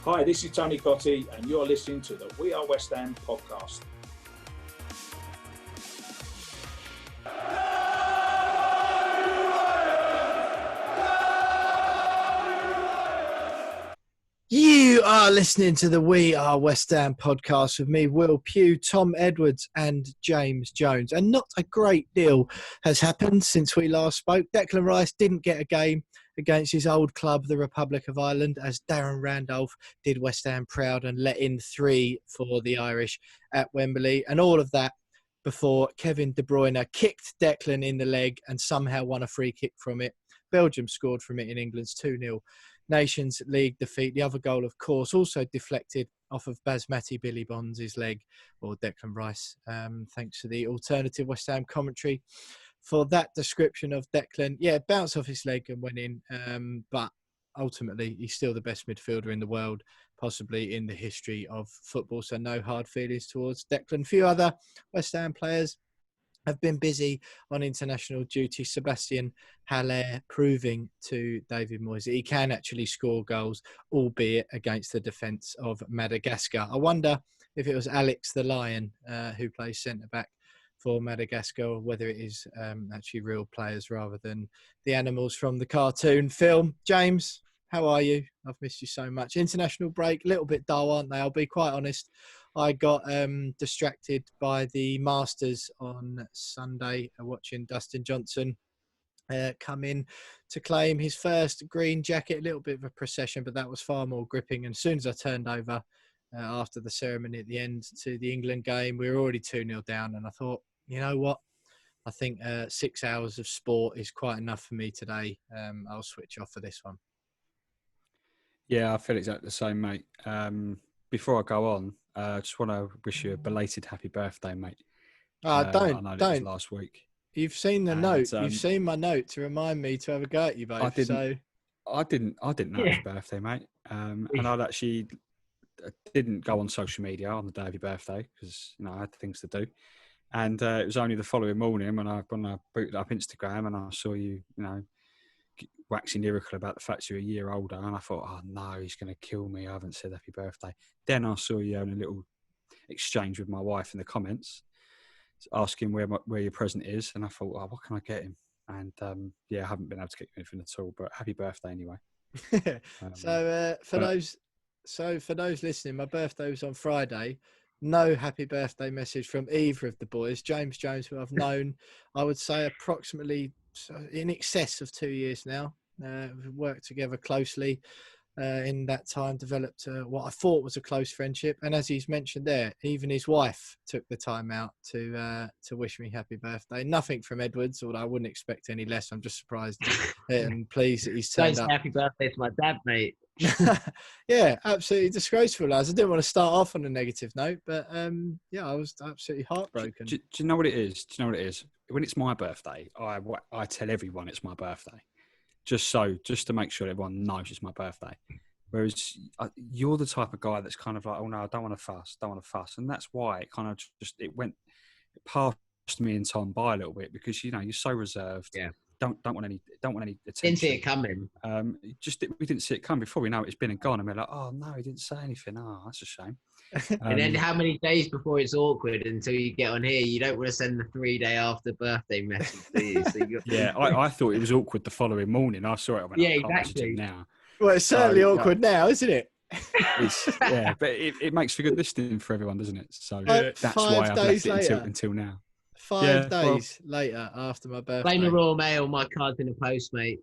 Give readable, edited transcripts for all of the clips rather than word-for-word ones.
Hi, this is Tony Cottee, and you're listening to the We Are West Ham podcast. You are listening to the We Are West Ham podcast with me, Will Pugh, Tom Edwards and James Jones. And not a great deal has happened since we last spoke. Declan Rice didn't get a game against his old club, the Republic of Ireland, as Darren Randolph did West Ham proud and let in 3 for the Irish at Wembley. And all of that before Kevin De Bruyne kicked Declan in the leg and somehow won a free kick from it. Belgium scored from it in England's 2-0 Nations League defeat. The other goal, of course, also deflected off of Basmati Billy Bonds' leg, or Declan Rice. Thanks to the alternative West Ham commentary for that description of Declan. Yeah, bounced off his leg and went in, but ultimately he's still the best midfielder in the world, possibly in the history of football. So no hard feelings towards Declan. A few other West Ham players have been busy on international duty. Sebastian Haller proving to David Moyes that he can actually score goals, albeit against the defence of Madagascar. I wonder if it was Alex the Lion who plays centre-back for Madagascar, or whether it is actually real players rather than the animals from the cartoon film. James, how are you? I've missed you so much. International break, a little bit dull, aren't they? I'll be quite honest. I got distracted by the Masters on Sunday, watching Dustin Johnson come in to claim his first green jacket. A little bit of a procession, but that was far more gripping. And as soon as I turned over after the ceremony at the end to the England game, we were already 2-0 down. And I thought, you know what? I think 6 hours of sport is quite enough for me today. I'll switch off for this one. Yeah, I feel exactly the same, mate. Before I go on, I just want to wish you a belated happy birthday, mate. I know that was last week. You've seen the note. You've seen my note to remind me to have a go at you both. I didn't know it was your birthday, mate. And I didn't go on social media on the day of your birthday because I had things to do. And it was only the following morning when I booted up Instagram and I saw you, waxing lyrical about the fact you're a year older, and I thought, oh no, he's going to kill me. I haven't said happy birthday. Then I saw you having a little exchange with my wife in the comments, asking where your present is, and I thought, oh, what can I get him? And I haven't been able to get you anything at all. But happy birthday anyway. For those listening, my birthday was on Friday. No happy birthday message from either of the boys. James Jones, who I've known, I would say approximately in excess of 2 years now. We've worked together closely in that time, developed what I thought was a close friendship. And as he's mentioned there, even his wife took the time out to wish me happy birthday. Nothing from Edwards, although I wouldn't expect any less. I'm just surprised and pleased that he's turned up. Happy birthday to my dad, mate. Yeah, absolutely disgraceful, lads. I didn't want to start off on a negative note, but I was absolutely heartbroken. Do you know what it is? When it's my birthday, I tell everyone it's my birthday, just to make sure everyone knows it's my birthday. Whereas you're the type of guy that's kind of like, oh no, I don't want to fuss, and that's why it kind of it passed me and Tom by a little bit because you're so reserved. Yeah. Don't want any attention. Didn't see it coming. We didn't see it coming. Before we know it, it's been and gone, and we're like, oh no, he didn't say anything. Oh, that's a shame. And then how many days before it's awkward until you get on here? You don't want to send the 3 day after birthday message, do you? So I thought it was awkward the following morning. I saw it. I went, exactly. Now. Well, it's certainly awkward now, isn't it? But it makes for good listening for everyone, doesn't it? So that's why I've left it until now. 5 days later after my birthday. Blame the Royal Mail, my card's in the post, mate.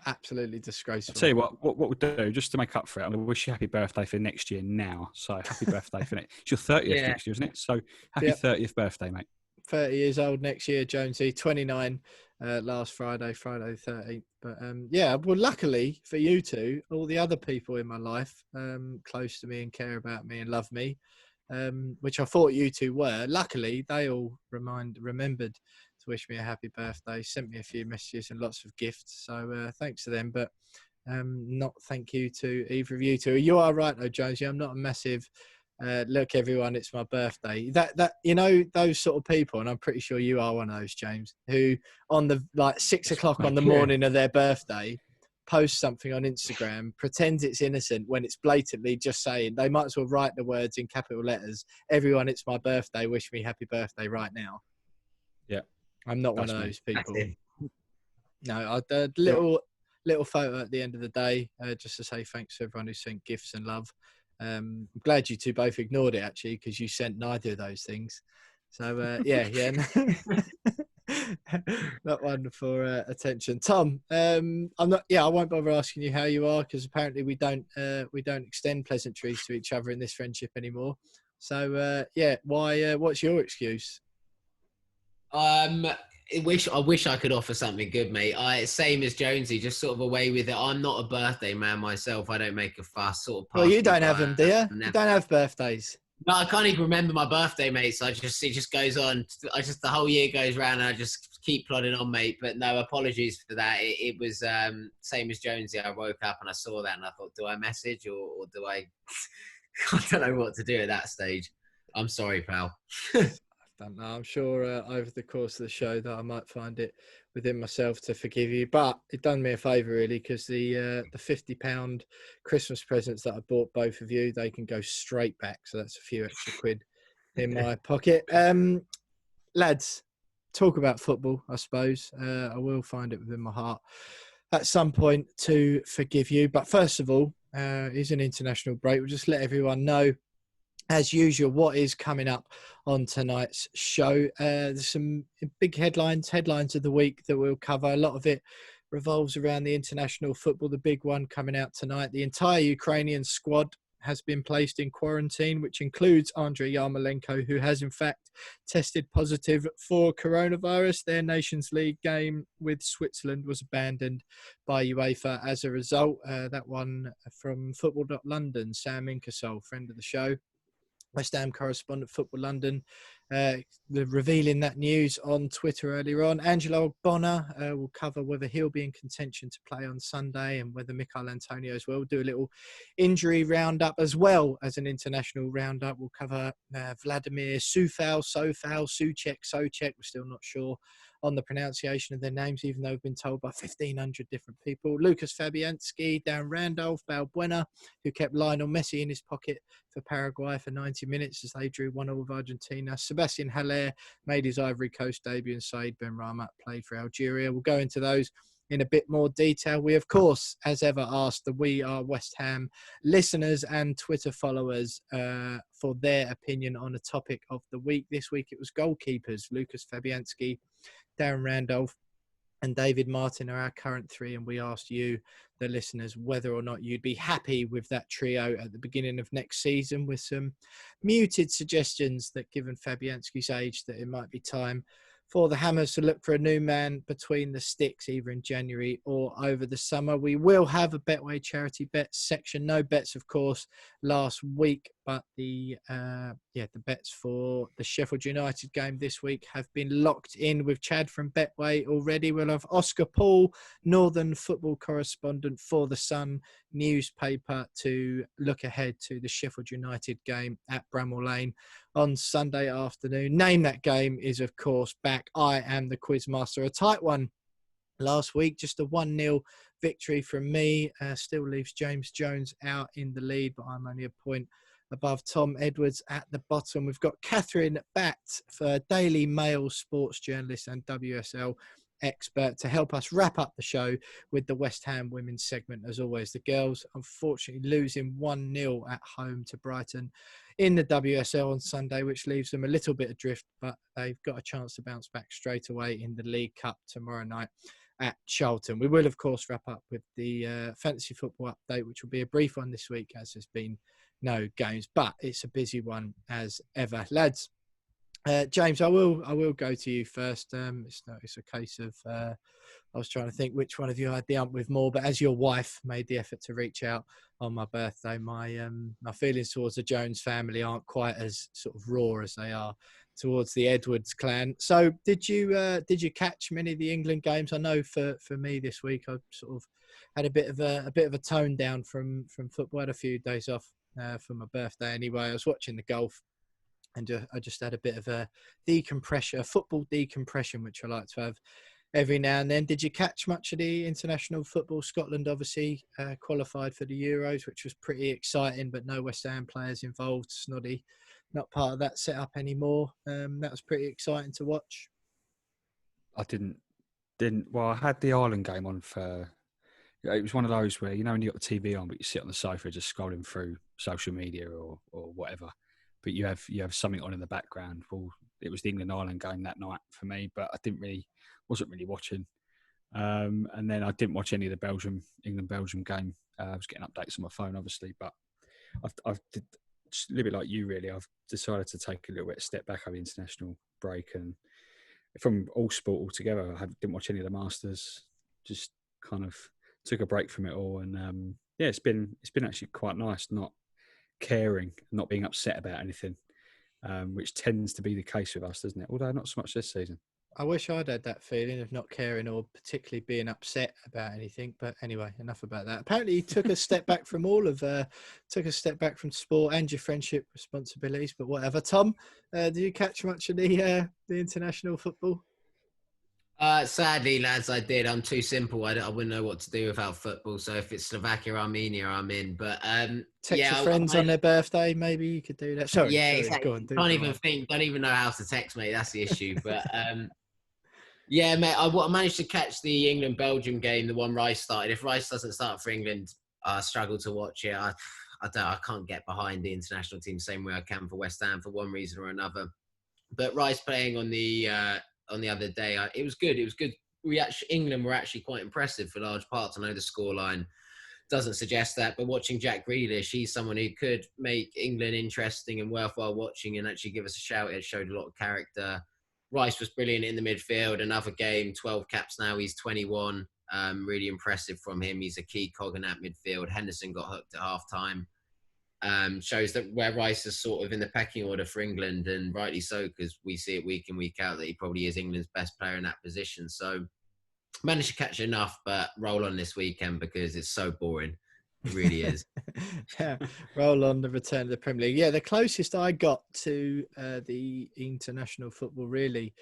Absolutely disgraceful. I'll tell you what we'll do, just to make up for it, I'm going to wish you happy birthday for next year now. So happy birthday for next. It's your 30th next year, isn't it? So happy 30th birthday, mate. 30 years old next year, Jonesy. 29 last Friday the 13th. But well, luckily for you two, all the other people in my life close to me and care about me and love me, which I thought you two were. Luckily, they all remembered to wish me a happy birthday, sent me a few messages and lots of gifts. So thanks to them, but not thank you to either of you two. You are right though, Jonesy. I'm not a massive look, everyone, it's my birthday. That those sort of people, and I'm pretty sure you are one of those, James, who on the 6 o'clock on the morning of their birthday posts something on Instagram, pretends it's innocent when it's blatantly just saying they might as well write the words in capital letters. Everyone, it's my birthday. Wish me happy birthday right now. Yeah. I'm not That's one of me. those people. That's it. No, little photo at the end of the day, just to say thanks to everyone who sent gifts and love. I'm glad you two both ignored it actually, because you sent neither of those things. So yeah. Not one for attention. Tom, I'm not. Yeah, I won't bother asking you how you are, because apparently we don't extend pleasantries to each other in this friendship anymore. So yeah, why? What's your excuse? I wish I could offer something good, mate. Same as Jonesy, just sort of away with it. I'm not a birthday man myself. I don't make a fuss. Sort of. Well, you don't have by. them, do you? Never- You don't have birthdays. No, I can't even remember my birthday, mate. So it just goes on. The whole year goes round, and I just keep plodding on, mate. But no, apologies for that. It was same as Jonesy. I woke up and I saw that, and I thought, do I message or do I? I don't know what to do at that stage. I'm sorry, pal. I don't know. I'm sure over the course of the show that I might find it within myself to forgive you, but it done me a favour really, because the £50 Christmas presents that I bought both of you, they can go straight back. So that's a few extra quid in my pocket. Lads, talk about football. I suppose I will find it within my heart at some point to forgive you. But first of all, is an international break. We'll just let everyone know, as usual, what is coming up on tonight's show. There's some big headlines of the week that we'll cover. A lot of it revolves around the international football. The big one coming out tonight. The entire Ukrainian squad has been placed in quarantine, which includes Andriy Yarmolenko, who has in fact tested positive for coronavirus. Their Nations League game with Switzerland was abandoned by UEFA as a result. That one from Football.London, Sam Inkersole, friend of the show, West Ham correspondent, Football London, revealing that news on Twitter earlier on. Angelo Bonner will cover whether he'll be in contention to play on Sunday and whether Michail Antonio as well. We'll do a little injury roundup as well as an international roundup. We'll cover Vladimir Suchek. We're still not sure on the pronunciation of their names, even though we've been told by 1,500 different people. Lucas Fabianski, Dan Randolph, Balbuena, who kept Lionel Messi in his pocket for Paraguay for 90 minutes as they drew 1-1 with Argentina. Sebastian Haller made his Ivory Coast debut, and Said Benrahma played for Algeria. We'll go into those in a bit more detail. We, of course, as ever, asked the We Are West Ham listeners and Twitter followers for their opinion on a topic of the week. This week it was goalkeepers. Lucas Fabianski, Darren Randolph and David Martin are our current three, and we asked you, the listeners, whether or not you'd be happy with that trio at the beginning of next season, with some muted suggestions that, given Fabianski's age, that it might be time for the Hammers to look for a new man between the sticks, either in January or over the summer. We will have a Betway charity bets section. No bets, of course, last week, but the bets for the Sheffield United game this week have been locked in with Chad from Betway already. We'll have Oscar Paul, Northern football correspondent for the Sun newspaper, to look ahead to the Sheffield United game at Bramall Lane on Sunday afternoon. Name that game is, of course, back. I am the Quizmaster. A tight one last week, just a 1-0 victory from me. Still leaves James Jones out in the lead, but I'm only a point above Tom Edwards at the bottom. We've got Kathryn, Batte, for Daily Mail sports journalist and WSL expert, to help us wrap up the show with the West Ham women's segment. As always, the girls unfortunately losing 1-0 at home to Brighton in the WSL on Sunday, which leaves them a little bit adrift, but they've got a chance to bounce back straight away in the League Cup tomorrow night at Charlton. We will, of course, wrap up with the fantasy football update, which will be a brief one this week, as there's been no games, but it's a busy one as ever. Lads, James, I will go to you first. It's a case of I was trying to think which one of you I had the ump with more, but as your wife made the effort to reach out on my birthday, my feelings towards the Jones family aren't quite as sort of raw as they are towards the Edwards clan. So did you catch many of the England games? I know for me this week I sort of had a bit of a tone down from football. I had a few days off for my birthday anyway. I was watching the golf, and I just had a bit of a football decompression, which I like to have every now and then. Did you catch much of the international football? Scotland obviously qualified for the Euros, which was pretty exciting, but no West Ham players involved. Snoddy, not part of that setup anymore. That was pretty exciting to watch. I didn't. Well, I had the Ireland game on for. It was one of those where, when you got the TV on, but you sit on the sofa just scrolling through social media or whatever, but you have something on in the background. Well, it was the England-Ireland game that night for me, but I wasn't really watching. And then I didn't watch any of the England-Belgium game. I was getting updates on my phone, obviously, but I've just a little bit like you, really. I've decided to take a little bit of step back over the international break, and from all sport altogether, I didn't watch any of the Masters. Just kind of took a break from it all, and it's been actually quite nice, not caring, not being upset about anything, which tends to be the case with us, doesn't it? Although not so much this season. I wish I'd had that feeling of not caring or particularly being upset about anything. But anyway, enough about that. Apparently, you took a step back from took a step back from sport and your friendship responsibilities. But whatever. Tom, did you catch much of the international football? Sadly, lads, I did. I'm too simple. I wouldn't know what to do without football. So if it's Slovakia, Armenia, I'm in. But text your friends on their birthday. Maybe you could do that. Sorry. Exactly. Go on, don't even know how to text, mate. That's the issue. But yeah, mate. I managed to catch the England-Belgium game, the one Rice started. If Rice doesn't start for England, I struggle to watch it. I can't get behind the international team the same way I can for West Ham for one reason or another. But Rice playing on the other day, it was good. It was good. England were actually quite impressive for large parts. I know the scoreline doesn't suggest that, but watching Jack Grealish, he's someone who could make England interesting and worthwhile watching and actually give us a shout. It showed a lot of character. Rice was brilliant in the midfield. Another game, 12 caps now. He's 21. Really impressive from him. He's a key cog in that midfield. Henderson got hooked at half-time. Shows that where Rice is sort of in the pecking order for England, and rightly so, because we see it week in, week out that he probably is England's best player in that position. So managed to catch enough, but roll on this weekend because it's so boring. It really is. Yeah, roll on the return of the Premier League. Yeah, the closest I got to the international football really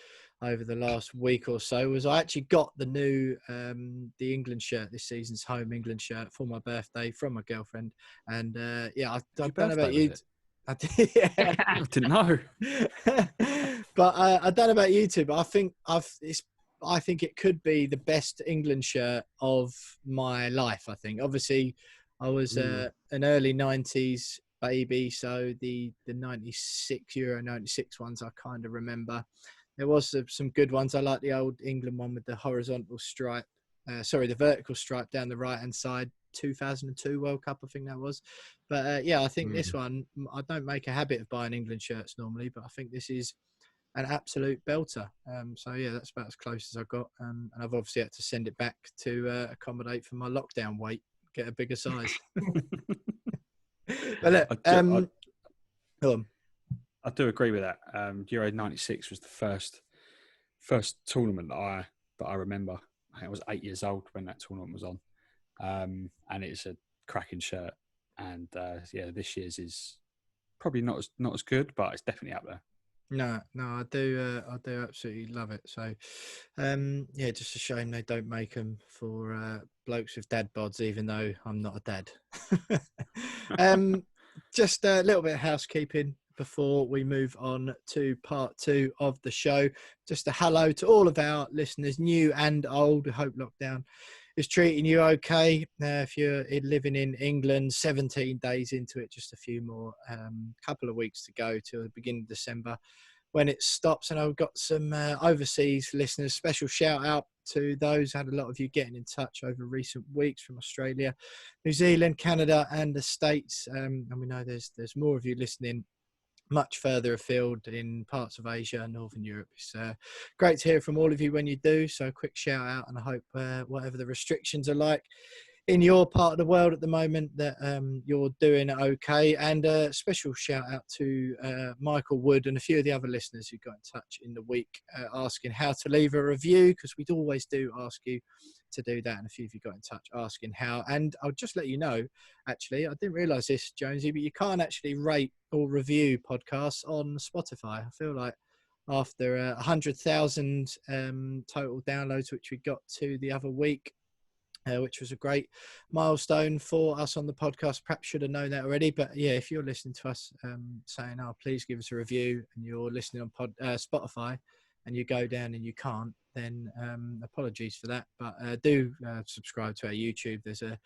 over the last week or so was I actually got the new the England shirt, this season's home England shirt, for my birthday from my girlfriend. And yeah, I don't know about you. I did, yeah. I didn't know. But I don't know about you two, but I think it could be the best England shirt of my life. I think obviously I was an early 90s baby, so the 96 Euro 96 ones I kind of remember. There was some good ones. I like the old England one with the horizontal stripe, the vertical stripe down the right hand side. 2002 World Cup, I think that was. But yeah, I think this one, I don't make a habit of buying England shirts normally, but I think this is an absolute belter. So yeah, that's about as close as I got. And I've obviously had to send it back to accommodate for my lockdown weight, get a bigger size. But look, go on. I do agree with that. Euro 96 was the first tournament that I remember. I think I was 8 years old when that tournament was on. And it's a cracking shirt. And yeah, this year's is probably not as good, but it's definitely up there. No, I do absolutely love it. So, yeah, just a shame they don't make them for blokes with dad bods, even though I'm not a dad. Just a little bit of housekeeping before we move on to part 2 of the show. Just a hello to all of our listeners, new and old. We hope lockdown is treating you okay. If you're living in England, 17 days into it, just a few more, couple of weeks to go till the beginning of December when it stops. And I've got some overseas listeners. Special shout out to those. Had a lot of you getting in touch over recent weeks from Australia, New Zealand, Canada, and the States. And we know there's more of you listening much further afield in parts of Asia and Northern Europe. It's great to hear from all of you when you do. So a quick shout out, and I hope whatever the restrictions are like in your part of the world at the moment, that you're doing okay. And a special shout out to Michael Wood and a few of the other listeners who got in touch in the week asking how to leave a review, because we'd always do ask you to do that, and a few of you got in touch asking how. And I'll just let you know, actually, I didn't realise this, Jonesy, but you can't actually rate or review podcasts on Spotify. I feel like after 100,000 total downloads, which we got to the other week. Which was a great milestone for us on the podcast. Perhaps should have known that already. But yeah, if you're listening to us saying, oh, please give us a review, and you're listening on Spotify and you go down and you can't, then apologies for that. But do subscribe to our YouTube. There's a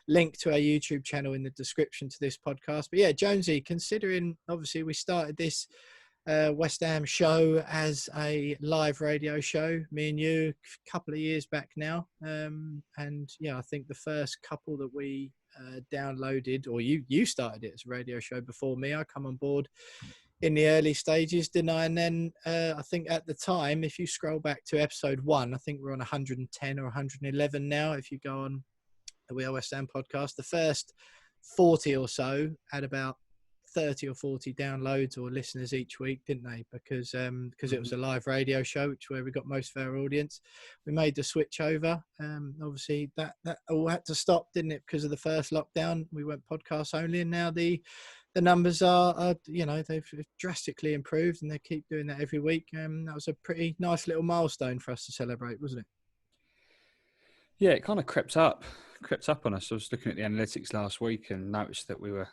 link to our YouTube channel in the description to this podcast. But yeah, Jonesy, considering obviously we started this West Ham show as a live radio show, me and you, a couple of years back now. And yeah, I think the first couple that we downloaded, or you started it as a radio show before me. I come on board in the early stages, didn't I? And then I think at the time, if you scroll back to episode 1, I think we're on 110 or 111 now. If you go on the We Are West Ham podcast, the first 40 or so had about 30 or 40 downloads or listeners each week, didn't they? Because it was a live radio show, which is where we got most of our audience. We made the switch over. Obviously, that all had to stop, didn't it? Because of the first lockdown, we went podcast only, and now the numbers are they've drastically improved, and they keep doing that every week. That was a pretty nice little milestone for us to celebrate, wasn't it? Yeah, it kind of crept up on us. I was looking at the analytics last week and noticed that we were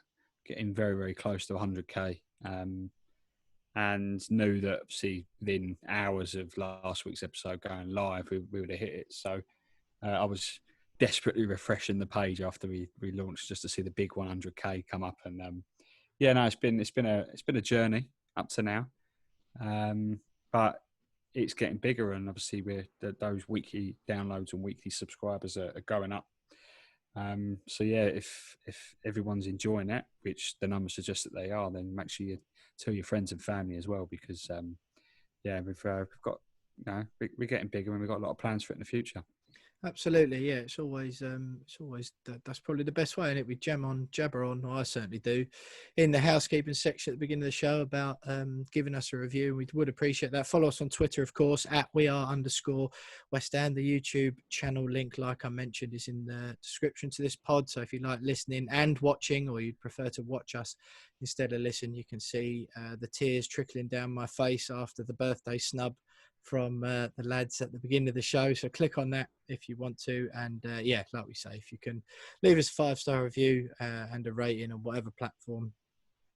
getting very, very close to 100k, and knew that obviously within hours of last week's episode going live, we would have hit it. So I was desperately refreshing the page after we launched just to see the big 100k come up. And it's been a journey up to now, but it's getting bigger, and obviously those weekly downloads and weekly subscribers are going up. So yeah, if everyone's enjoying it, which the numbers suggest that they are, then make sure you tell your friends and family as well, because we've got we're getting bigger, and we've got a lot of plans for it in the future. Absolutely, yeah. It's always that's probably the best way, isn't it? We jabber on, or I certainly do, in the housekeeping section at the beginning of the show about giving us a review. We would appreciate that. Follow us on Twitter, of course, at @WeAre_West Ham. The YouTube channel link, like I mentioned, is in the description to this pod. So if you like listening and watching, or you'd prefer to watch us instead of listen, you can see the tears trickling down my face after the birthday snub from the lads at the beginning of the show. So click on that if you want to. And like we say, if you can leave us a 5-star review and a rating on whatever platform,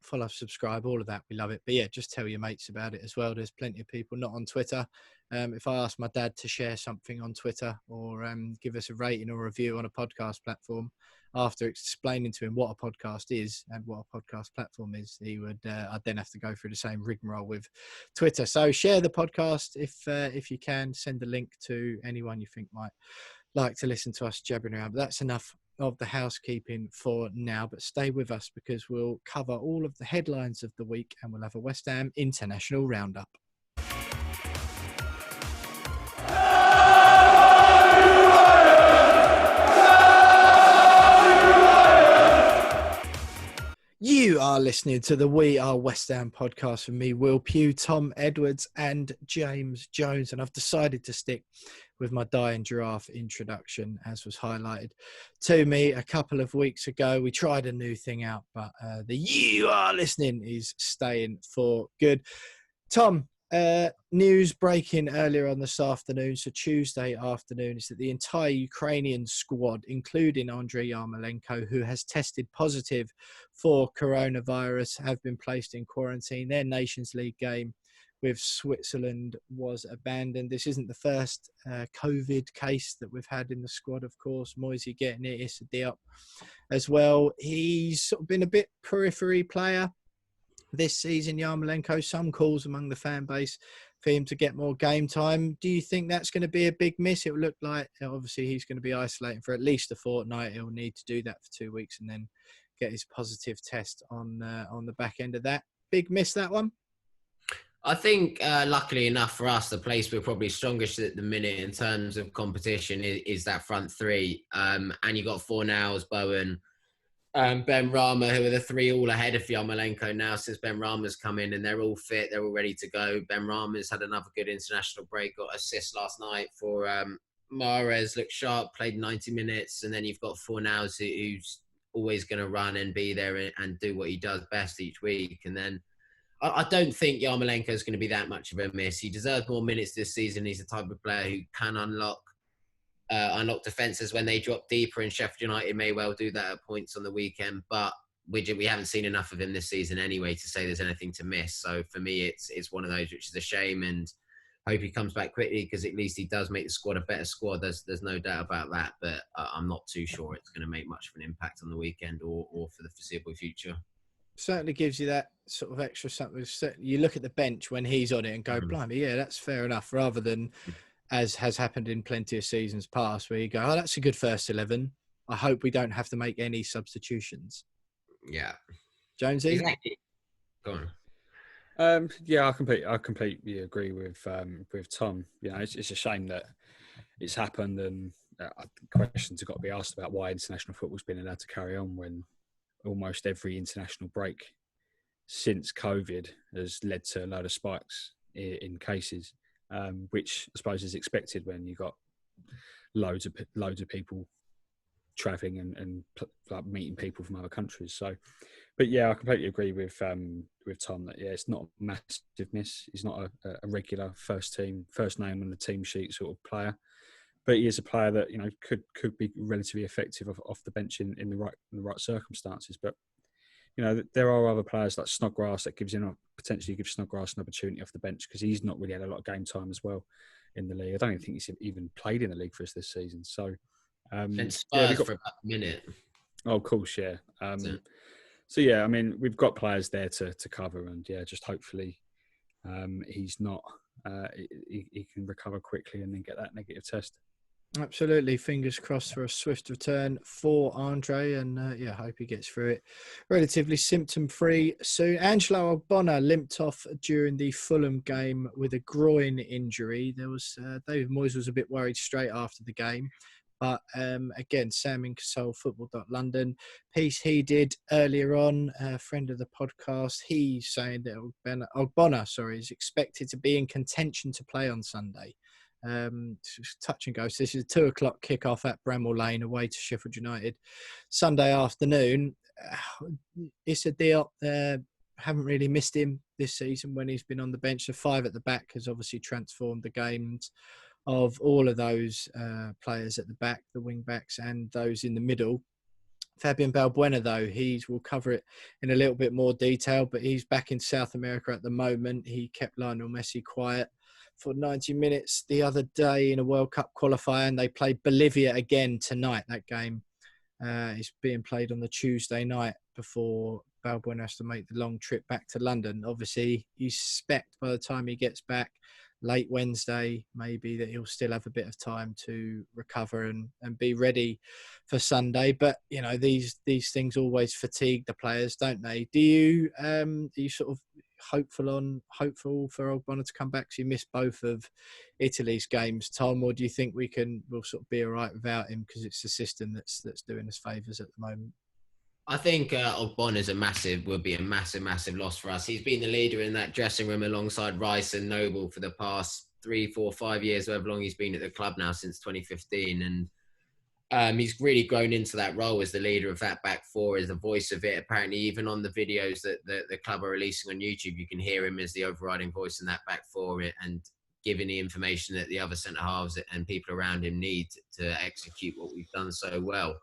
follow, subscribe, all of that, we love it. But yeah, just tell your mates about it as well. There's plenty of people not on Twitter. If I ask my dad to share something on Twitter, or give us a rating or review on a podcast platform, after explaining to him what a podcast is and what a podcast platform is, he would I'd then have to go through the same rigmarole with Twitter. So share the podcast if you can. Send a link to anyone you think might like to listen to us jabbering around. But that's enough of the housekeeping for now, but stay with us, because we'll cover all of the headlines of the week, and we'll have a West Ham international roundup. You are listening to the We Are West Ham podcast with me, Will Pugh, Tom Edwards and James Jones. And I've decided to stick with my dying giraffe introduction, as was highlighted to me a couple of weeks ago. We tried a new thing out, but the You Are Listening is staying for good. Tom, news breaking earlier on this afternoon, so Tuesday afternoon, is that the entire Ukrainian squad, including Andriy Yarmolenko, who has tested positive for coronavirus, have been placed in quarantine. Their Nations League game with Switzerland was abandoned. This isn't the first COVID case that we've had in the squad, of course. Moisey getting it, Issa Diop as well. He's sort of been a bit periphery player this season, Yarmolenko. Some calls among the fan base for him to get more game time. Do you think that's going to be a big miss? It will look like, obviously, he's going to be isolating for at least a fortnight. He'll need to do that for 2 weeks and then get his positive test on the back end of that. Big miss, that one? I think, luckily enough for us, the place we're probably strongest at the minute in terms of competition is that front three. And you've got Fornals, Bowen, Ben Rama, who are the three all ahead of Yarmolenko now since Ben Rama's come in, and they're all fit. They're all ready to go. Ben Rama's had another good international break, got assist last night for Mahrez, looked sharp, played 90 minutes. And then you've got Fornals, who's always going to run and be there and do what he does best each week. And then I don't think Yarmolenko is going to be that much of a miss. He deserves more minutes this season. He's the type of player who can unlock defences when they drop deeper, and Sheffield United may well do that at points on the weekend. But we haven't seen enough of him this season anyway to say there's anything to miss. So for me, it's one of those which is a shame, and hope he comes back quickly because at least he does make the squad a better squad. There's no doubt about that. But I'm not too sure it's going to make much of an impact on the weekend or for the foreseeable future. Certainly gives you that sort of extra something. You look at the bench when he's on it and go, blimey, yeah, that's fair enough, rather than, as has happened in plenty of seasons past, where you go, oh, that's a good first 11. I hope we don't have to make any substitutions. Yeah. Jonesy? Exactly. Go on. Yeah, I completely agree with Tom. You know, it's a shame that it's happened, and questions have got to be asked about why international football's been allowed to carry on when almost every international break since COVID has led to a load of spikes in cases, which I suppose is expected when you've got loads of people travelling and like meeting people from other countries. So, but yeah, I completely agree with Tom that it's not a massive miss. He's not a regular first name on the team sheet sort of player, but he is a player that could be relatively effective off the bench in the right circumstances. But there are other players like Snodgrass that potentially gives Snodgrass an opportunity off the bench because he's not really had a lot of game time as well in the league. I don't even think he's even played in the league for us this season. So and Spurs for about a minute. Oh, of course, yeah. So yeah, I mean, we've got players there to cover, and yeah, just hopefully he's not. He can recover quickly and then get that negative test. Absolutely. Fingers crossed for a swift return for Andriy, and I hope he gets through it relatively symptom-free soon. Angelo Ogbonna limped off during the Fulham game with a groin injury. There was David Moyes was a bit worried straight after the game. But again, Sam Ingersoll, football.london, piece he did earlier on, a friend of the podcast, he's saying that Ogbonna is expected to be in contention to play on Sunday. Touch and go. So this is a 2:00 kickoff at Bramall Lane away to Sheffield United Sunday afternoon. Issa Diop, haven't really missed him this season when he's been on the bench. The 5 at the back has obviously transformed the games of all of those players at the back, the wing backs and those in the middle. Fabian Balbuena, though, we'll cover it in a little bit more detail, but he's back in South America at the moment. He kept Lionel Messi quiet for 90 minutes the other day in a World Cup qualifier, and they played Bolivia again tonight. That game is being played on the Tuesday night before Balbuena has to make the long trip back to London. Obviously, you expect by the time he gets back, late Wednesday, maybe, that he'll still have a bit of time to recover and be ready for Sunday. But, these things always fatigue the players, don't they? Do you sort of hopeful for Ogbonna to come back? So you missed both of Italy's games, Tom, or do you think we'll sort of be all right without him because it's the system that's doing us favours at the moment? I think Ogbonna will be a massive loss for us. He's been the leader in that dressing room alongside Rice and Noble for the past 3, 4, 5 years, however long he's been at the club now, since 2015. And he's really grown into that role as the leader of that back four, as the voice of it. Apparently, even on the videos that the club are releasing on YouTube, you can hear him as the overriding voice in that back four and giving the information that the other centre-halves and people around him need to execute what we've done so well.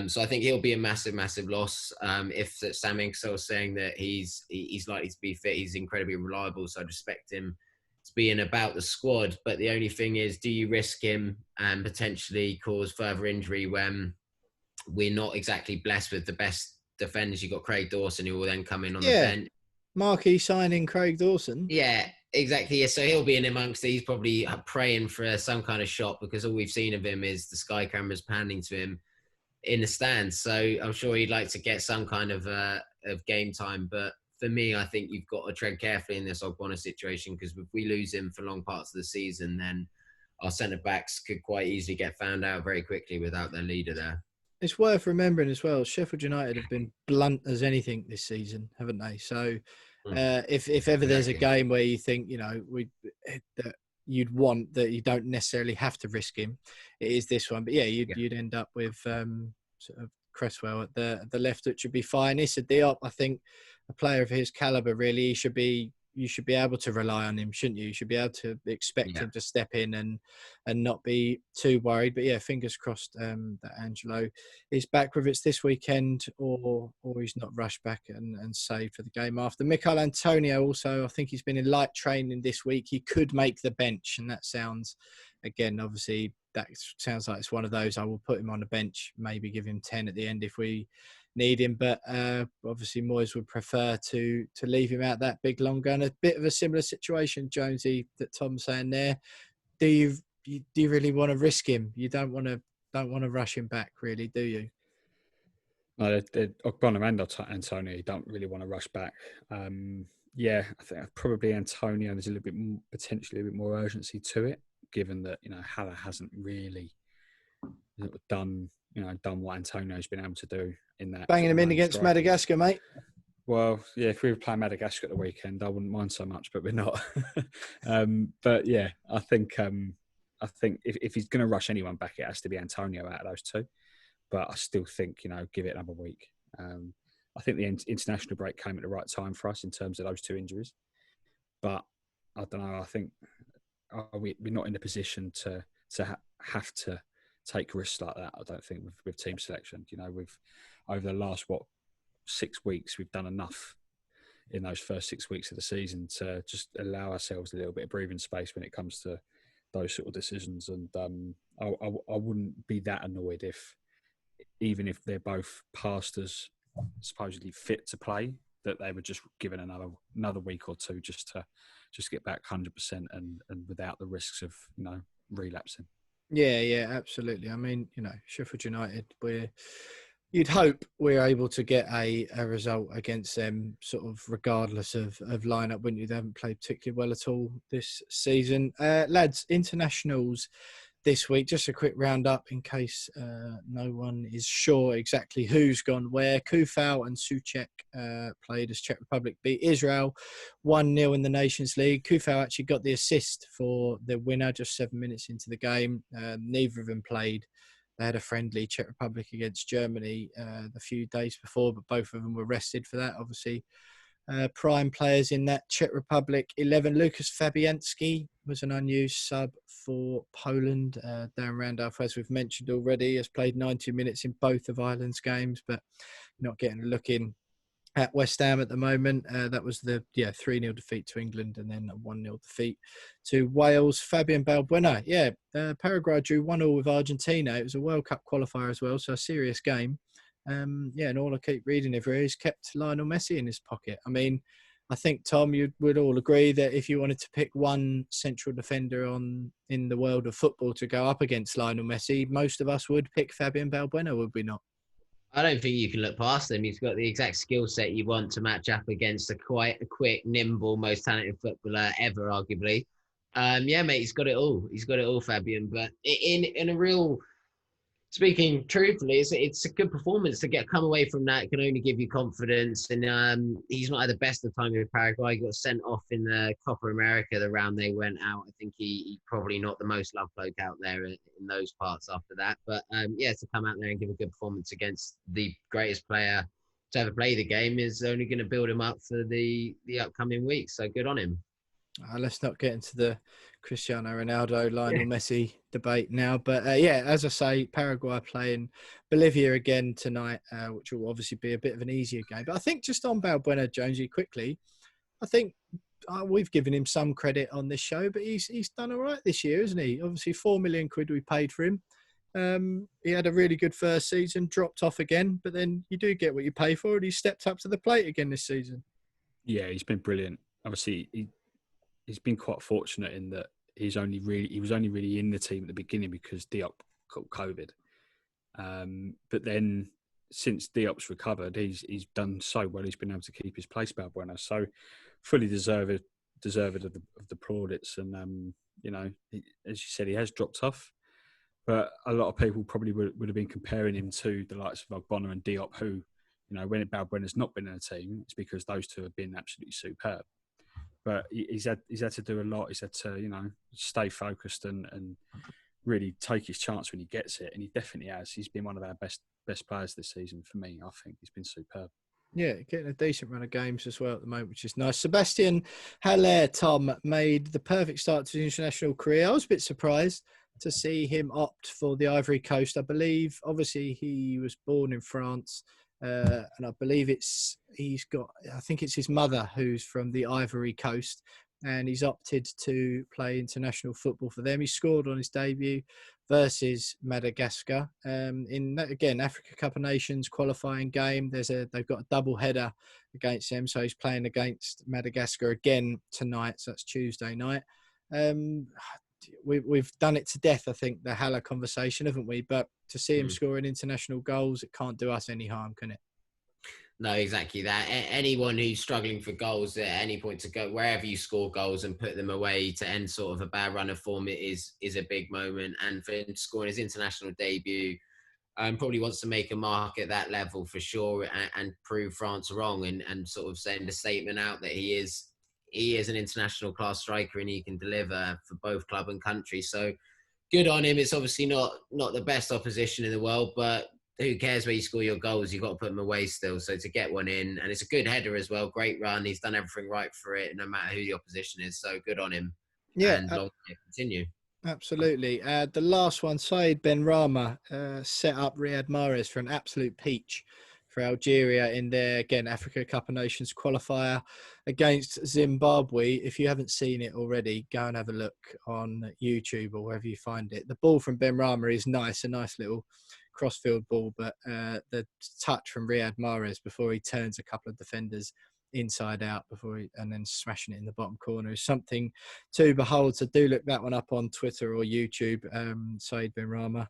So I think he'll be a massive loss. If Sam Ingersoll is saying that he's likely to be fit, he's incredibly reliable, so I'd expect him to be in about the squad. But the only thing is, do you risk him and potentially cause further injury when we're not exactly blessed with the best defenders? You've got Craig Dawson, who will then come in on the bench. Marquee signing Craig Dawson. Yeah, exactly. Yeah, so he'll be in amongst it. He's probably praying for some kind of shot because all we've seen of him is the sky cameras panning to him in the stands. So I'm sure he'd like to get some kind of game time. But for me, I think you've got to tread carefully in this Ogbonna situation, because if we lose him for long parts of the season, then our centre-backs could quite easily get found out very quickly without their leader there. It's worth remembering as well, Sheffield United have been blunt as anything this season, haven't they? So if ever there's a game where you think, that you'd want, that you don't necessarily have to risk him, it is this one. But you'd end up with sort of Cresswell at the left, which would be fine. Issa Diop, I think, a player of his caliber, really, you should be able to rely on him, shouldn't you? You should be able to expect him to step in and not be too worried. But yeah, fingers crossed that Angelo is back, whether it's this weekend or he's not rushed back and saved for the game after. Michail Antonio also, I think he's been in light training this week. He could make the bench, and that sounds, again, obviously, that sounds like it's one of those. I will put him on the bench, maybe give him 10 at the end if we need him, but obviously Moyes would prefer to leave him out that big longer. And a bit of a similar situation, Jonesy, that Tom's saying there. Do you really want to risk him? You don't want to rush him back, really, do you? No, Ogbonna and Antonio don't really want to rush back. Yeah, I think probably Antonio, there's a little bit more, potentially a bit more urgency to it, given that Haller hasn't really done what Antonio's been able to do in that. Banging him in against Madagascar, mate. Well, yeah, if we were playing Madagascar at the weekend, I wouldn't mind so much, but we're not. But yeah, I think if he's going to rush anyone back, it has to be Antonio out of those two. But I still think, give it another week. I think the international break came at the right time for us in terms of those two injuries. But I don't know. I think we're not in a position to have to take risks like that. I don't think with team selection. We've over the last 6 weeks, we've done enough in those first 6 weeks of the season to just allow ourselves a little bit of breathing space when it comes to those sort of decisions. And I wouldn't be that annoyed even if they're both past as supposedly fit to play, that they were just given another week or two just to get back 100% and without the risks of relapsing. Yeah, absolutely. I mean, Sheffield United, you'd hope we're able to get a result against them, sort of regardless of lineup, wouldn't you? They haven't played particularly well at all this season. Lads, internationals this week, just a quick roundup in case no one is sure exactly who's gone where. Kufal and Souček played as Czech Republic beat Israel 1-0 in the Nations League. Kufal actually got the assist for the winner just 7 minutes into the game. Neither of them played. They had a friendly Czech Republic against Germany a few days before, but both of them were rested for that, obviously. Prime players in that Czech Republic 11. Lucas Fabianski was an unused sub for Poland. Dan Randolph, as we've mentioned already, has played 90 minutes in both of Ireland's games, but not getting a look in at West Ham at the moment. That was the 3-0 defeat to England and then a 1-0 defeat to Wales. Fabian Balbuena, Paraguay drew 1-1 with Argentina. It was a World Cup qualifier as well, so a serious game. And all I keep reading everywhere is kept Lionel Messi in his pocket. I mean, I think, Tom, you would all agree that if you wanted to pick one central defender in the world of football to go up against Lionel Messi, most of us would pick Fabian Balbuena, would we not? I don't think you can look past him. He's got the exact skill set you want to match up against a quite quick, nimble, most talented footballer ever, arguably. Mate, he's got it all. He's got it all, Fabian. But in a real... Speaking truthfully, it's a good performance to come away from that. It can only give you confidence. And he's not had the best of time with Paraguay. He got sent off in the Copa America, the round they went out. I think he probably not the most loved bloke out there in those parts after that. But to come out there and give a good performance against the greatest player to ever play the game is only going to build him up for the upcoming weeks. So good on him. Let's not get into the Cristiano Ronaldo, Lionel Messi debate now. But as I say, Paraguay playing Bolivia again tonight, which will obviously be a bit of an easier game. But I think just on Balbuena, Jonesy, quickly, I think we've given him some credit on this show, but he's done all right this year, isn't he? Obviously, 4 million quid we paid for him. He had a really good first season, dropped off again, but then you do get what you pay for, and he stepped up to the plate again this season. Yeah, he's been brilliant. Obviously, he's been quite fortunate in that he was only really in the team at the beginning because Diop got COVID. But then since Diop's recovered, he's done so well. He's been able to keep his place, Balbuena. So fully deserved of the plaudits. And as you said, he has dropped off. But a lot of people probably would have been comparing him to the likes of Ogbonna and Diop, who, when Balbuena's not been in a team, it's because those two have been absolutely superb. But he's had to do a lot. He's had to, stay focused and really take his chance when he gets it. And he definitely has. He's been one of our best players this season for me. I think he's been superb. Yeah, getting a decent run of games as well at the moment, which is nice. Sebastian Haller, Tom, made the perfect start to his international career. I was a bit surprised to see him opt for the Ivory Coast. I believe, obviously, he was born in France, and I believe I think it's his mother who's from the Ivory Coast, and he's opted to play international football for them. He scored on his debut versus Madagascar in again Africa Cup of Nations qualifying game. They've got a double header against them, so he's playing against Madagascar again tonight. So that's Tuesday night. We've done it to death, I think, the Haller conversation, haven't we? But to see him scoring international goals, it can't do us any harm, can it? No, exactly that. Anyone who's struggling for goals at any point to go, wherever you score goals and put them away to end sort of a bad run of form, it is a big moment. And for him scoring his international debut, probably wants to make a mark at that level for sure and prove France wrong and sort of send a statement out that he is an international class striker and he can deliver for both club and country. So good on him. It's obviously not the best opposition in the world, but who cares where you score your goals? You've got to put them away still. So to get one in, and it's a good header as well. Great run. He's done everything right for it, no matter who the opposition is. So good on him. Yeah. And long may it continue. Absolutely. The last one, Said Benrahma, set up Riyad Mahrez for an absolute peach for Algeria in their, again, Africa Cup of Nations qualifier against Zimbabwe. If you haven't seen it already, go and have a look on YouTube or wherever you find it. The ball from Benrahma is nice, a nice little crossfield ball, but the touch from Riyad Mahrez before he turns a couple of defenders inside out and then smashing it in the bottom corner is something to behold. So do look that one up on Twitter or YouTube. Said Benrahma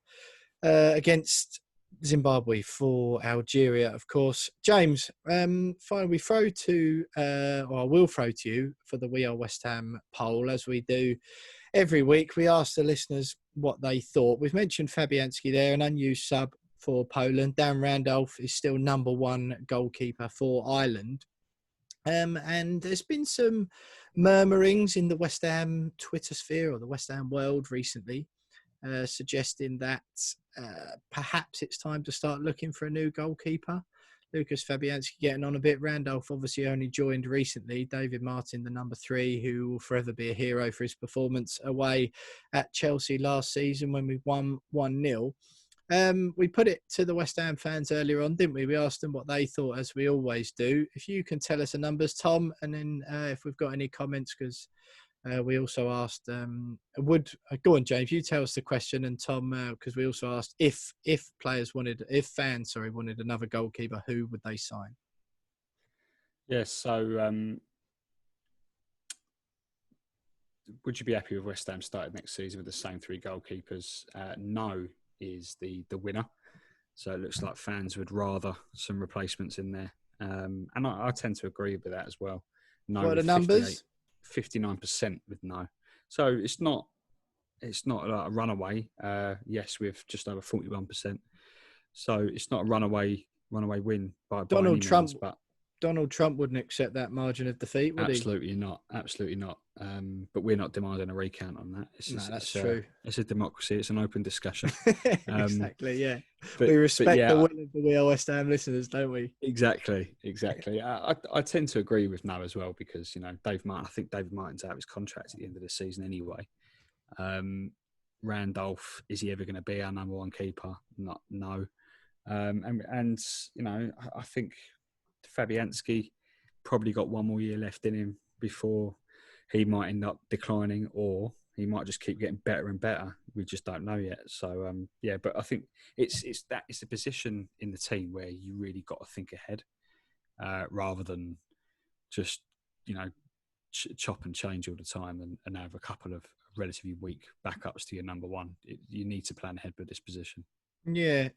against Zimbabwe for Algeria, of course. James, finally we throw to, or I will throw to you for the We Are West Ham poll, as we do every week. We ask the listeners what they thought. We've mentioned Fabianski there, an unused sub for Poland. Dan Randolph is still number one goalkeeper for Ireland. And there's been some murmurings in the West Ham Twitter sphere or the West Ham world recently, suggesting that perhaps it's time to start looking for a new goalkeeper. Lucas Fabianski getting on a bit. Randolph obviously only joined recently. David Martin, the number 3, who will forever be a hero for his performance away at Chelsea last season when we won 1-0. We put it to the West Ham fans earlier on, didn't we? We asked them what they thought, as we always do. If you can tell us the numbers, Tom, and then if we've got any comments, because we also asked, go on, James, you tell us the question, and Tom, because we also asked if fans wanted another goalkeeper, who would they sign? Yes, so would you be happy with West Ham starting next season with the same 3 goalkeepers? No is the winner. So it looks like fans would rather some replacements in there. And I tend to agree with that as well. No, what are the numbers? 59% with no. So it's not like a runaway. Yes, with just over 41%. So it's not a runaway win by any means, but Donald Trump wouldn't accept that margin of defeat, would he? Absolutely not. But we're not demanding a recount on that. That's true. It's a democracy. It's an open discussion. Exactly, yeah. We respect the will of the We Are West Ham listeners, don't we? Exactly. I tend to agree with no as well because, Dave Martin, I think David Martin's out of his contract at the end of the season anyway. Randolph, is he ever going to be our number 1 keeper? No. I think Fabianski probably got 1 more year left in him before he might end up declining, or he might just keep getting better and better. We just don't know yet. So but I think it's a position in the team where you really got to think ahead rather than just chop and change all the time and have a couple of relatively weak backups to your number 1. You need to plan ahead with this position. Yeah.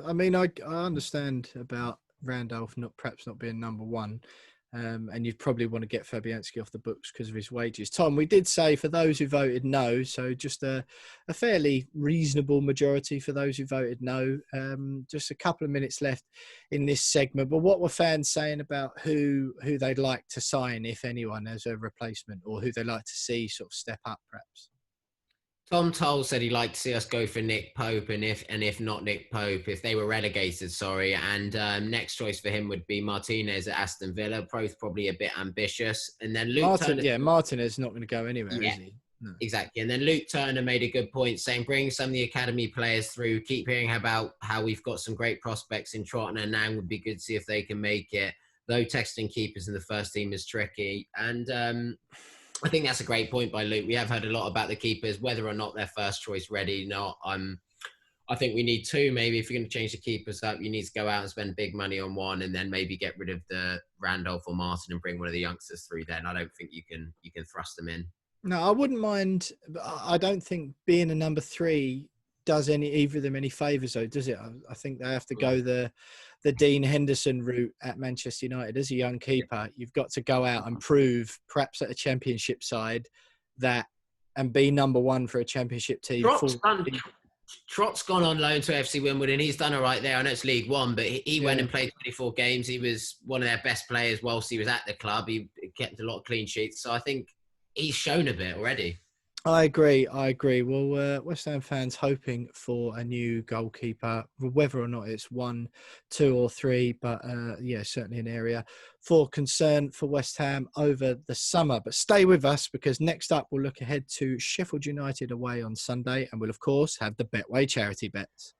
I mean, I understand about Randolph perhaps not being number 1, and you'd probably want to get Fabianski off the books because of his wages. Tom, we did say for those who voted no, so just a fairly reasonable majority for those who voted no. Just a couple of minutes left in this segment, but what were fans saying about who they'd like to sign, if anyone, as a replacement, or who they'd like to see sort of step up, perhaps? Tom Toll said he'd like to see us go for Nick Pope, and if not Nick Pope, if they were relegated, sorry. And next choice for him would be Martinez at Aston Villa. Both probably a bit ambitious. And then Luke Turner. Martinez not going to go anywhere, Yeah, is he? No. exactly. And then Luke Turner made a good point, saying bring some of the academy players through. Keep hearing about how we've got some great prospects in Trotton and Nang. Would be good to see if they can make it. Though texting keepers in the first team is tricky. And I think that's a great point by Luke. We have heard a lot about the keepers, whether or not they're first choice ready. I think we need two. Maybe if you're going to change the keepers up, you need to go out and spend big money on one, and then maybe get rid of the Randolph or Martin and bring one of the youngsters through. Then I don't think you can thrust them in. No, I wouldn't mind. I don't think being a number 3 does either of them any favours, though, does it? I think they have to go the Dean Henderson route at Manchester United. As a young keeper, you've got to go out and prove, perhaps at a championship side, and be number 1 for a championship team. Trott's gone on loan to FC Wimbledon. He's done all right there. I know it's League One, but he went and played 24 games. He was one of their best players whilst he was at the club. He kept a lot of clean sheets. So I think he's shown a bit already. I agree. Well, West Ham fans hoping for a new goalkeeper, whether or not it's 1, 2 or 3, but certainly an area for concern for West Ham over the summer. But stay with us, because next up we'll look ahead to Sheffield United away on Sunday, and we'll of course have the Betway charity bets.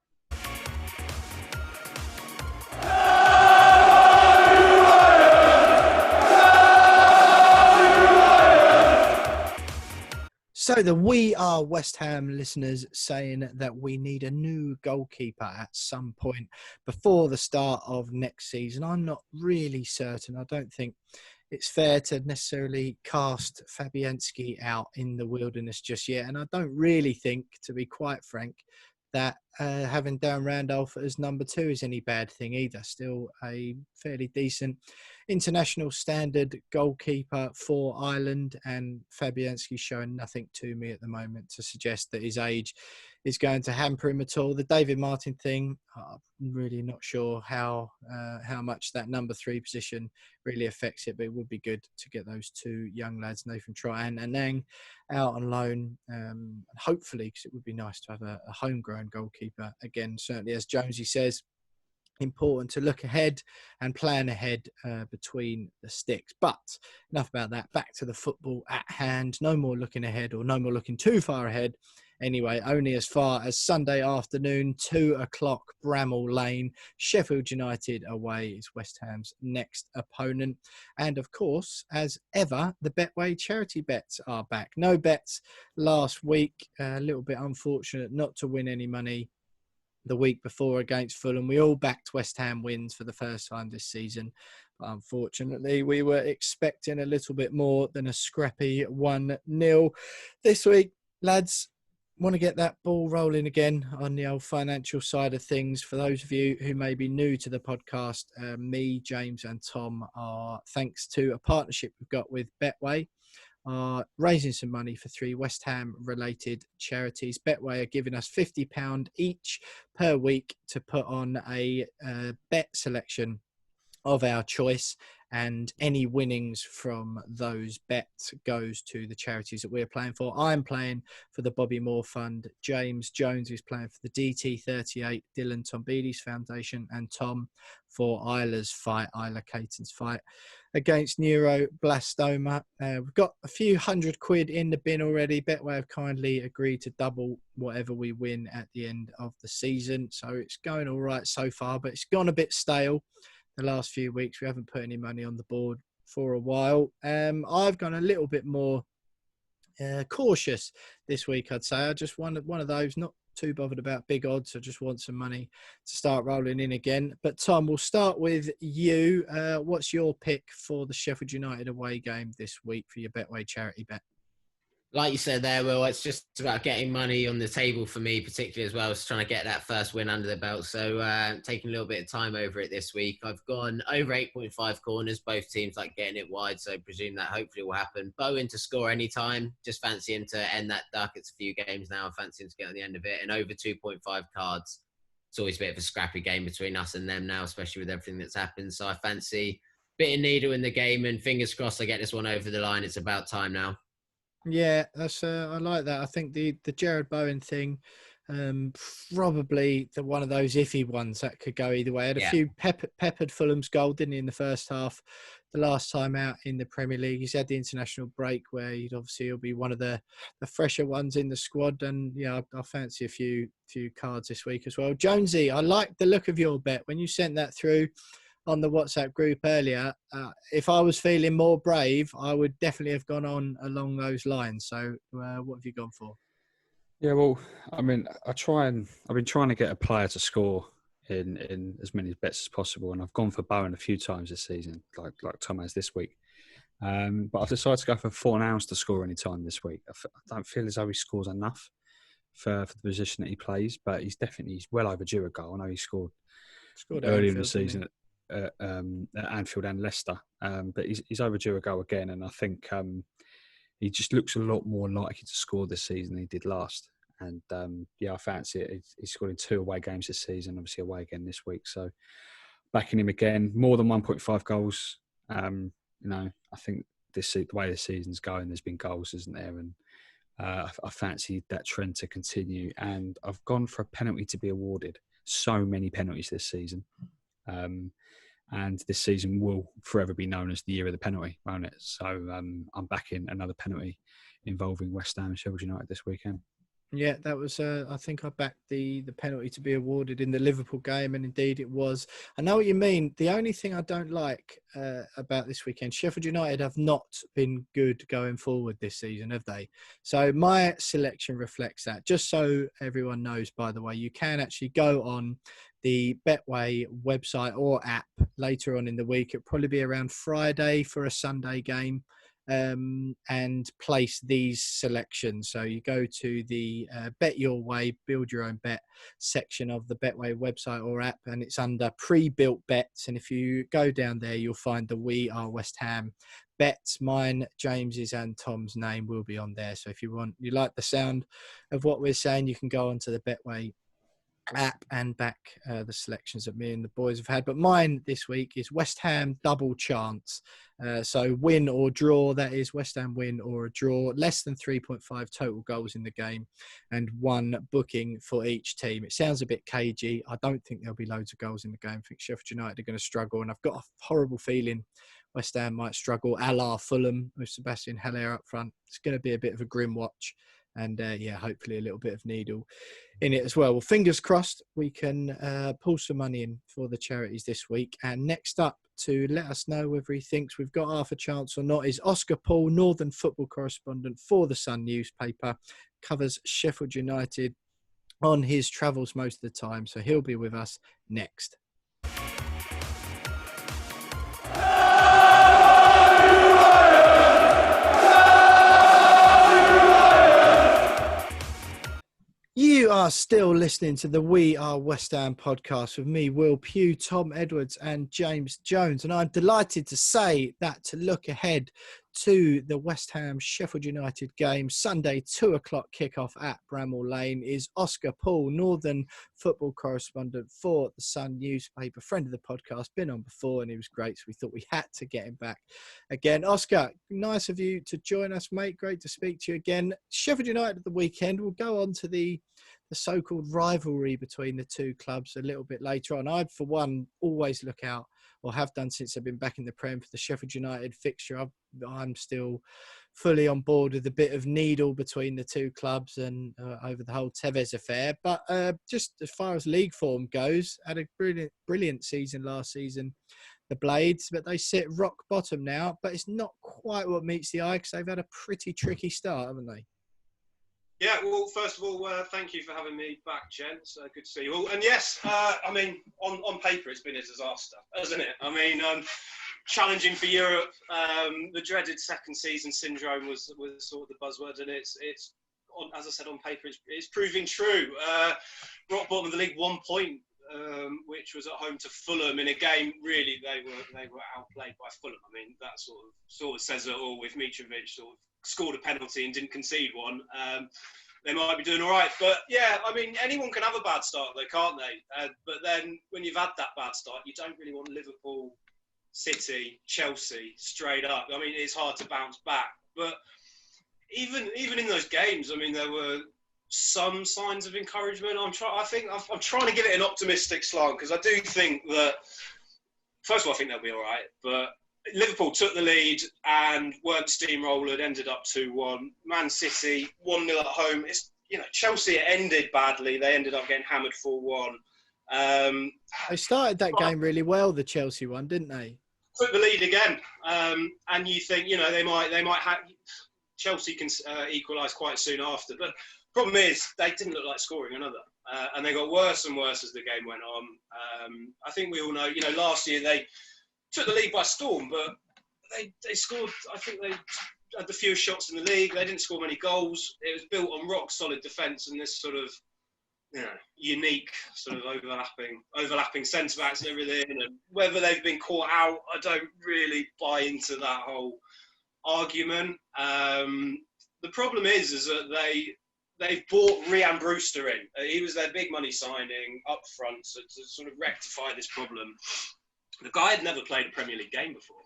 So the We Are West Ham listeners saying that we need a new goalkeeper at some point before the start of next season. I'm not really certain. I don't think it's fair to necessarily cast Fabianski out in the wilderness just yet. And I don't really think, to be quite frank, that having Darren Randolph as number 2 is any bad thing either. Still a fairly decent international standard goalkeeper for Ireland, and Fabianski's showing nothing to me at the moment to suggest that his age is going to hamper him at all. The David Martin thing, I'm really not sure how much that number 3 position really affects it, but it would be good to get those 2 young lads, Nathan Trott and Nang, out on loan, hopefully, because it would be nice to have a homegrown goalkeeper again. Certainly, as Jonesy says, important to look ahead and plan ahead between the sticks. But enough about that. Back to the football at hand. No more looking ahead, or no more looking too far ahead. Anyway, only as far as Sunday afternoon, 2:00, Bramall Lane. Sheffield United away is West Ham's next opponent. And of course, as ever, the Betway charity bets are back. No bets last week. A little bit unfortunate not to win any money the week before against Fulham. We all backed West Ham wins for the first time this season. But unfortunately, we were expecting a little bit more than a scrappy 1-0. This week, lads, want to get that ball rolling again on the old financial side of things. For those of you who may be new to the podcast, me, James and Tom are, thanks to a partnership we've got with Betway, are raising some money for 3 West Ham related charities. Betway are giving us £50 each per week to put on a bet selection of our choice, and any winnings from those bets goes to the charities that we're playing for. I'm playing for the Bobby Moore Fund. James Jones is playing for the DT38 Dylan Tombides Foundation, and Tom for Isla Caton's fight against neuroblastoma. We've got a few £100 in the bin already. Betway have kindly agreed to double whatever we win at the end of the season, so it's going all right so far, but it's gone a bit stale the last few weeks. We haven't put any money on the board for a while. I've gone a little bit more cautious this week, I'd say. I just one of those, not too bothered about big odds. I just want some money to start rolling in again. But Tom, we'll start with you. What's your pick for the Sheffield United away game this week for your Betway charity bet? Like you said there, Will, it's just about getting money on the table for me, particularly as well as trying to get that first win under the belt. So taking a little bit of time over it this week. I've gone over 8.5 corners. Both teams like getting it wide, so I presume that hopefully will happen. Bowen to score anytime. Just fancy him to end that duck. It's a few games now. I fancy him to get on the end of it. And over 2.5 cards. It's always a bit of a scrappy game between us and them now, especially with everything that's happened. So I fancy a bit of needle in the game, and fingers crossed I get this one over the line. It's about time now. Yeah, that's I like that. I think the Jared Bowen thing, probably one of those iffy ones that could go either way. Had a few peppered Fulham's goal, didn't he, in the first half? The last time out in the Premier League, he's had the international break where he'll be one of the fresher ones in the squad. And yeah, I fancy a few cards this week as well. Jonesy, I like the look of your bet when you sent that through on the WhatsApp group earlier. If I was feeling more brave, I would definitely have gone on along those lines. So what have you gone for? Yeah, well, I mean, I've been trying to get a player to score in as many bets as possible, and I've gone for Bowen a few times this season, like Tom has this week. But I've decided to go for Fornals to score any time this week. I don't feel as though he scores enough for the position that he plays, but he's well overdue a goal. I know he scored earlier in the season at Anfield and Leicester, but he's overdue a goal again, and I think he just looks a lot more likely to score this season than he did last. And I fancy it. He's scored in 2 away games this season, obviously away again this week. So backing him again, more than 1.5 goals. I think the way the season's going, there's been goals, isn't there? And I fancy that trend to continue. And I've gone for a penalty to be awarded. So many penalties this season. And this season will forever be known as the year of the penalty, won't it? So I'm backing another penalty involving West Ham and Sheffield United this weekend. Yeah, that was. I think I backed the penalty to be awarded in the Liverpool game, and indeed it was. I know what you mean. The only thing I don't like about this weekend, Sheffield United have not been good going forward this season, have they? So my selection reflects that. Just so everyone knows, by the way, you can actually go on the Betway website or app later on in the week. It'll probably be around Friday for a Sunday game. And place these selections. So you go to the Bet Your Way, Build Your Own Bet section of the Betway website or app, and it's under pre-built bets. And if you go down there, you'll find the We Are West Ham bets. Mine, James's and Tom's name will be on there. So if you like the sound of what we're saying, you can go onto the Betway app and back the selections that me and the boys have had. But mine this week is West Ham double chance. So win or draw, that is West Ham win or a draw, less than 3.5 total goals in the game and 1 booking for each team. It sounds a bit cagey. I don't think there'll be loads of goals in the game. I think Sheffield United are going to struggle, and I've got a horrible feeling West Ham might struggle, a la Fulham with Sebastian Haller up front. It's going to be a bit of a grim watch. And hopefully a little bit of needle in it as well. Well, fingers crossed we can pull some money in for the charities this week. And next up, to let us know whether he thinks we've got half a chance or not, is Oscar Paul, Northern football correspondent for the Sun newspaper, covers Sheffield United on his travels most of the time. So he'll be with us next. You are still listening to the We Are West Ham podcast with me, Will Pugh, Tom Edwards and James Jones. And I'm delighted to say that to look ahead to the West Ham Sheffield United game, Sunday 2:00 kickoff at Bramall Lane, is Oscar Paul, Northern football correspondent for the Sun newspaper, friend of the podcast, been on before and he was great, so we thought we had to get him back again. Oscar, nice of you to join us, mate. Great to speak to you again. Sheffield United at the weekend. We'll go on to the so-called rivalry between the two clubs a little bit later on. I'd, for one, always look out, or have done since I've been back in the Prem, for the Sheffield United fixture. I'm still fully on board with a bit of needle between the two clubs and over the whole Tevez affair. But just as far as league form goes, had a brilliant season last season, the Blades, but they sit rock bottom now. But it's not quite what meets the eye because they've had a pretty tricky start, haven't they? Yeah, well, first of all, thank you for having me back, gents. Good to see you all. And yes, I mean, on paper, it's been a disaster, hasn't it? I mean, challenging for Europe, the dreaded second season syndrome was sort of the buzzword, and it's as I said, on paper, it's proving true. Rock bottom of the league, 1 point, which was at home to Fulham in a game. Really, they were outplayed by Fulham. I mean, that sort of says it all. With Mitrovic sort of scored a penalty and didn't concede one, they might be doing all right. But yeah, I mean, anyone can have a bad start, though, can't they? But then when you've had that bad start, you don't really want Liverpool, City, Chelsea straight up. I mean, it's hard to bounce back. But even in those games, I mean, there were some signs of encouragement. I'm trying to give it an optimistic slant, because I do think that, first of all, I think they'll be all right. But Liverpool took the lead and weren't steamrolled, ended up 2-1. Man City 1-0 at home. Chelsea, it ended badly. They ended up getting hammered 4-1. They started that game really well, the Chelsea one, didn't they? Took the lead again, and you think they might have Chelsea can equalise quite soon after. But problem is they didn't look like scoring another, and they got worse and worse as the game went on. I think we all know, last year they took the lead by storm, but they scored. I think they had the fewest shots in the league. They didn't score many goals. It was built on rock solid defence and this sort of unique sort of overlapping centre backs and everything. And whether they've been caught out, I don't really buy into that whole argument. The problem is that they've bought Rhian Brewster in. He was their big money signing up front to sort of rectify this problem. The guy had never played a Premier League game before,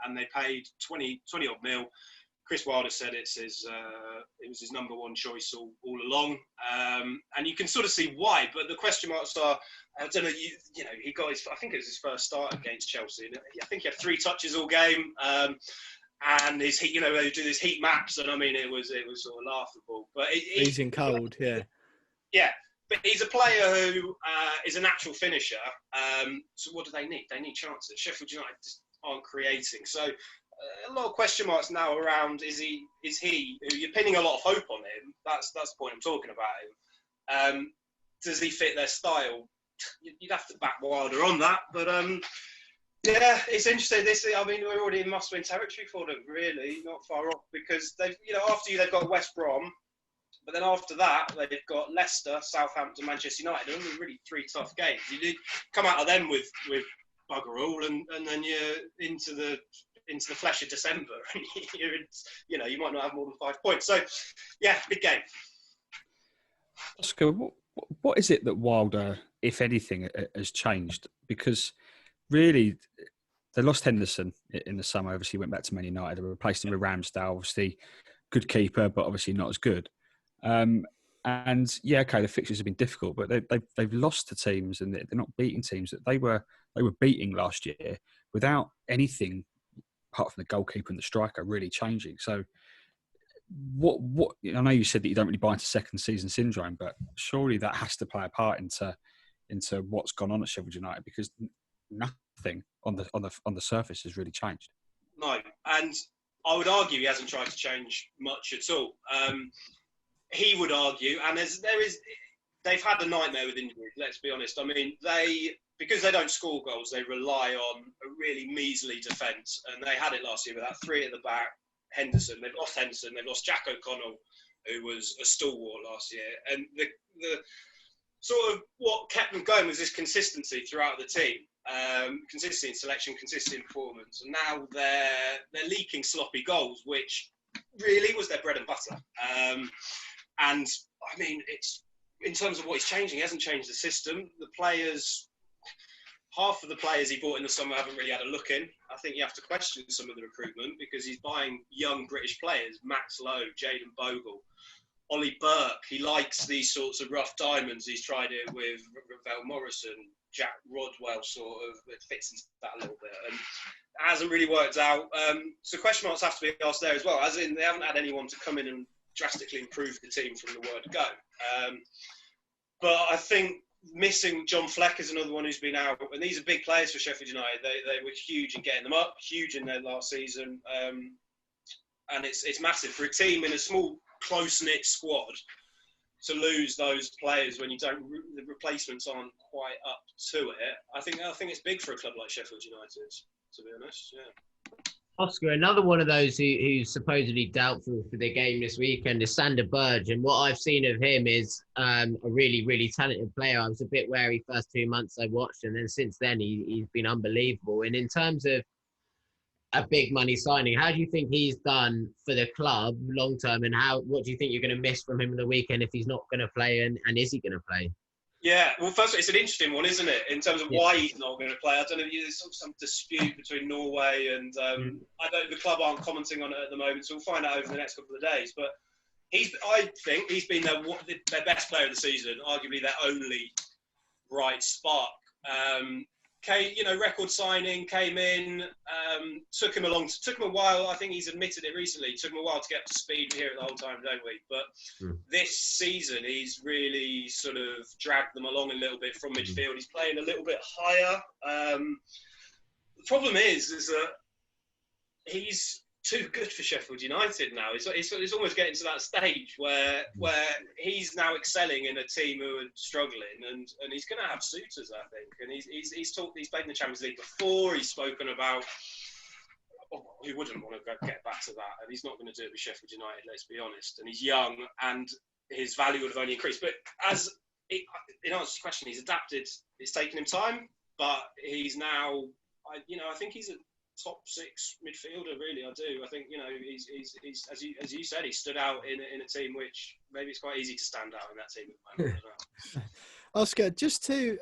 and they paid 20 odd mil. Chris Wilder said it was his number one choice all along, and you can sort of see why. But the question marks are, I don't know. He got I think it was his first start against Chelsea. I think he had 3 touches all game, and his heat. They do these heat maps, and I mean it was sort of laughable. But freezing cold, yeah. Yeah, but he's a player who is a natural finisher. So what do they need? They need chances. Sheffield United just aren't creating. So a lot of question marks now around is he you're pinning a lot of hope on him. That's the point I'm talking about him. Does he fit their style? You'd have to back Wilder on that, but yeah, it's interesting. We're already in must-win territory for them, really, not far off, because they've they've got West Brom, but then after that they've got Leicester, Southampton, Manchester United. They're only really 3 tough games. You do come out of them with bugger all, and then you're into the flesh of December, and you might not have more than 5 points. So, yeah, big game. Oscar, what is it that Wilder, if anything, has changed? Because really, they lost Henderson in the summer. Obviously, went back to Man United. They replaced him with Ramsdale. Obviously, good keeper, but obviously not as good. And yeah, okay, the fixtures have been difficult, but they've lost to teams, and they're not beating teams that they were beating last year without anything apart from the goalkeeper and the striker really changing. So, what I know you said that you don't really buy into second season syndrome, but surely that has to play a part into what's gone on at Sheffield United, because nothing on the surface has really changed. No, and I would argue he hasn't tried to change much at all. He would argue, and they've had a nightmare with injuries. Let's be honest. I mean, because they don't score goals, they rely on a really measly defence, and they had it last year with that 3 at the back. Henderson, they've lost Henderson, they've lost Jack O'Connell, who was a stalwart last year, and the sort of what kept them going was this consistency throughout the team, consistency in selection, consistency in performance, and now they're leaking sloppy goals, which really was their bread and butter. And I mean, it's in terms of what he's changing, he hasn't changed the system. The players. Half of the players he bought in the summer haven't really had a look in. I think you have to question some of the recruitment, because he's buying young British players, Max Lowe, Jayden Bogle, Ollie Burke. He likes these sorts of rough diamonds. He's tried it with Ravel Morrison, Jack Rodwell, sort of. It fits into that a little bit. And it hasn't really worked out. So question marks have to be asked there as well, as in they haven't had anyone to come in and drastically improve the team from the word go. But I think missing John Fleck is another one who's been out, and these are big players for Sheffield United. They were huge in getting them up, huge in their last season, and it's massive for a team in a small, close-knit squad to lose those players when the replacements aren't quite up to it. I think it's big for a club like Sheffield United, to be honest. Yeah. Oscar, another one of those who's supposedly doubtful for the game this weekend is Sander Berge. And what I've seen of him is a really, really talented player. I was a bit wary first 2 months I watched, and then since then he's been unbelievable. And in terms of a big money signing, how do you think he's done for the club long term, and what do you think you're going to miss from him in the weekend if he's not going to play, and is he going to play? Yeah, well, first, it's an interesting one, isn't it? In terms of why he's not going to play. I don't know. There's some dispute between Norway and I don't. The club aren't commenting on it at the moment, so we'll find out over the next couple of days. But I think he's been their best player of the season, arguably their only bright spark. Record signing, came in, took him a while. I think he's admitted it recently. It took him a while to get up to speed. We hear it the whole time, don't we? But this season, he's really sort of dragged them along a little bit from midfield. He's playing a little bit higher. The problem is that he's too good for Sheffield United now. It's almost getting to that stage where he's now excelling in a team who are struggling, and he's going to have suitors, I think. And he's played in the Champions League before. He's spoken about he wouldn't want to get back to that, and he's not going to do it with Sheffield United. Let's be honest. And he's young, and his value would have only increased. But in answer to your question, he's adapted. It's taken him time, but he's now. I think he's a top 6 midfielder, really. I do. I think he's as you said, he stood out in a team which maybe it's quite easy to stand out in that team at the moment. Oscar, just to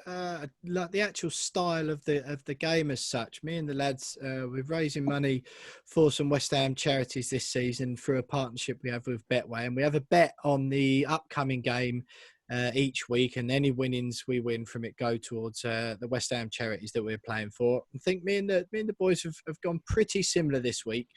like the actual style of the game as such. Me and the lads, we're raising money for some West Ham charities this season through a partnership we have with Betway, and we have a bet on the upcoming game each week, and any winnings we win from it go towards the West Ham charities that we're playing for. I think me and the boys have gone pretty similar this week.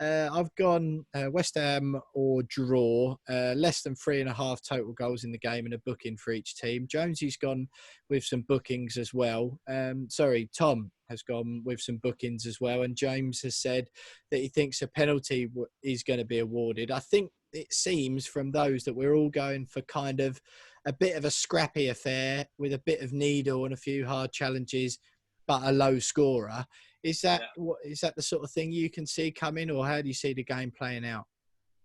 I've gone West Ham or draw, less than 3.5 total goals in the game, and a booking for each team. Jonesy's gone with some bookings as well. Tom has gone with some bookings as well, and James has said that he thinks a penalty is going to be awarded. I think it seems from those that we're all going for kind of a bit of a scrappy affair with a bit of needle and a few hard challenges, but a low scorer. Is that the sort of thing you can see coming, or how do you see the game playing out?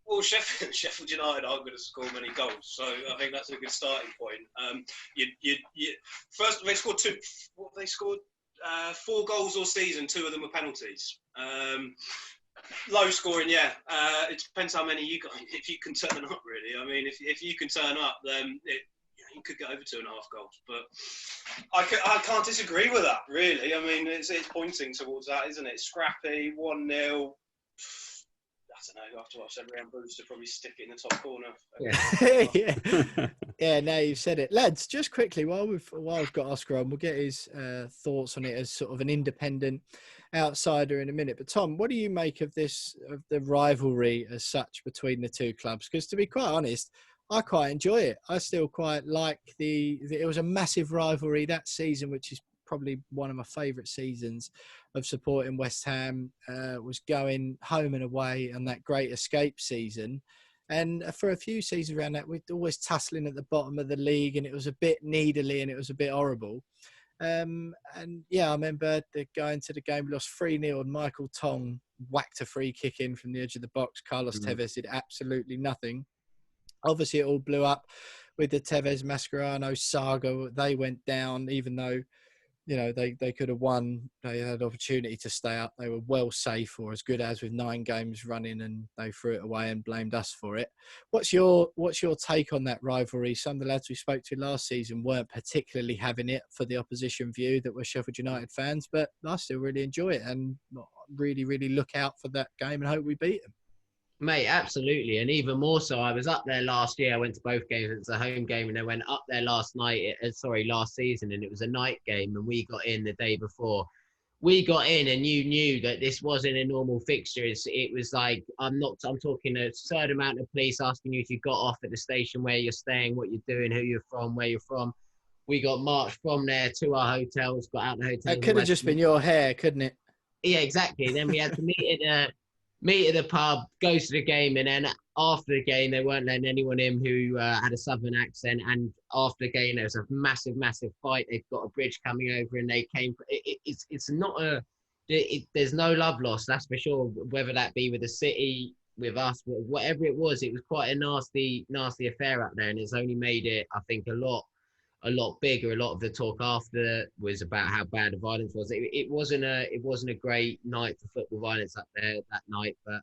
Well, Sheffield United aren't going to score many goals, so I think that's a good starting point. First, they scored 2. They scored 4 goals all season. 2 of them were penalties. Low scoring, yeah. It depends how many you got. If you can turn up, really. I mean, if you can turn up, then you could get over 2.5 goals. But I can't disagree with that, really. I mean, it's pointing towards that, isn't it? Scrappy, 1-0. I don't know. After watch every Bruce to probably stick it in the top corner. Yeah. Now you've said it, lads. Just quickly, while we've got Oscar on, we'll get his thoughts on it as sort of an independent outsider in a minute. But Tom, what do you make of the rivalry as such between the two clubs? Because to be quite honest, I quite enjoy it. I still quite like it was a massive rivalry that season, which is probably one of my favourite seasons of supporting West Ham, was going home and away on that Great Escape season. And for a few seasons around that, we'd always tussling at the bottom of the league, and it was a bit needly and it was a bit horrible. I remember going to the game, we lost 3-0, and Michael Tong whacked a free kick in from the edge of the box. Carlos Tevez did absolutely nothing. Obviously, it all blew up with the Tevez-Mascherano saga. They went down, even though, they could have won. They had opportunity to stay up. They were well safe, or as good as, with 9 games running, and they threw it away and blamed us for it. What's your take on that rivalry? Some of the lads we spoke to last season weren't particularly having it for the opposition view that were Sheffield United fans, but I still really enjoy it and really, really look out for that game and hope we beat them. Mate, absolutely. And even more so, I was up there last year. I went to both games. It's a home game, and I went up there last season, and it was a night game, and we got in the day before. We got in, and you knew that this wasn't a normal fixture. It was like, I'm talking a absurd amount of police asking you if you got off at the station, where you're staying, what you're doing, who you're from, where you're from. We got marched from there to our hotels, got out the hotel. It could have just been your hair, couldn't it? Yeah, exactly. Then we had to meet at the pub, go to the game, and then after the game, they weren't letting anyone in who had a southern accent. And after the game, there was a massive, massive fight. They've got a bridge coming over, and they came. It's not there's no love lost, that's for sure. Whether that be with the city, with us, whatever it was quite a nasty affair out there, and it's only made it, I think, a lot bigger. A lot of the talk after was about how bad the violence was. It wasn't a great night for football violence up there that night, but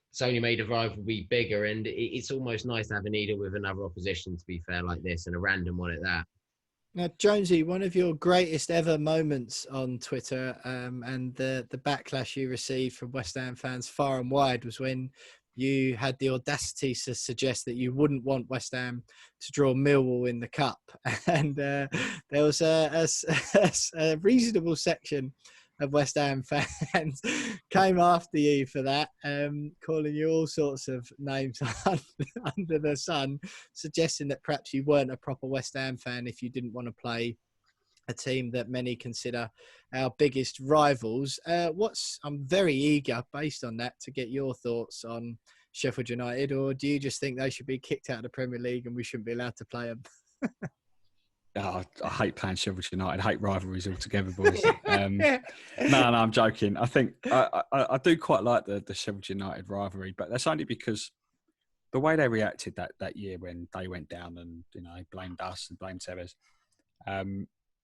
it's only made the rivalry bigger, and it's almost nice to have a needle with another opposition, to be fair, like this, and a random one at that. Now, Jonesy, one of your greatest ever moments on Twitter and the backlash you received from West Ham fans far and wide was when you had the audacity to suggest that you wouldn't want West Ham to draw Millwall in the Cup. And there was a reasonable section of West Ham fans came after you for that, calling you all sorts of names under the sun, suggesting that perhaps you weren't a proper West Ham fan if you didn't want to play a team that many consider our biggest rivals. I'm very eager, based on that, to get your thoughts on Sheffield United, or do you just think they should be kicked out of the Premier League and we shouldn't be allowed to play them? Oh, I hate playing Sheffield United. I hate rivalries altogether, boys. No, I'm joking. I think I do quite like the Sheffield United rivalry, but that's only because the way they reacted that year when they went down and blamed us and blamed Tevez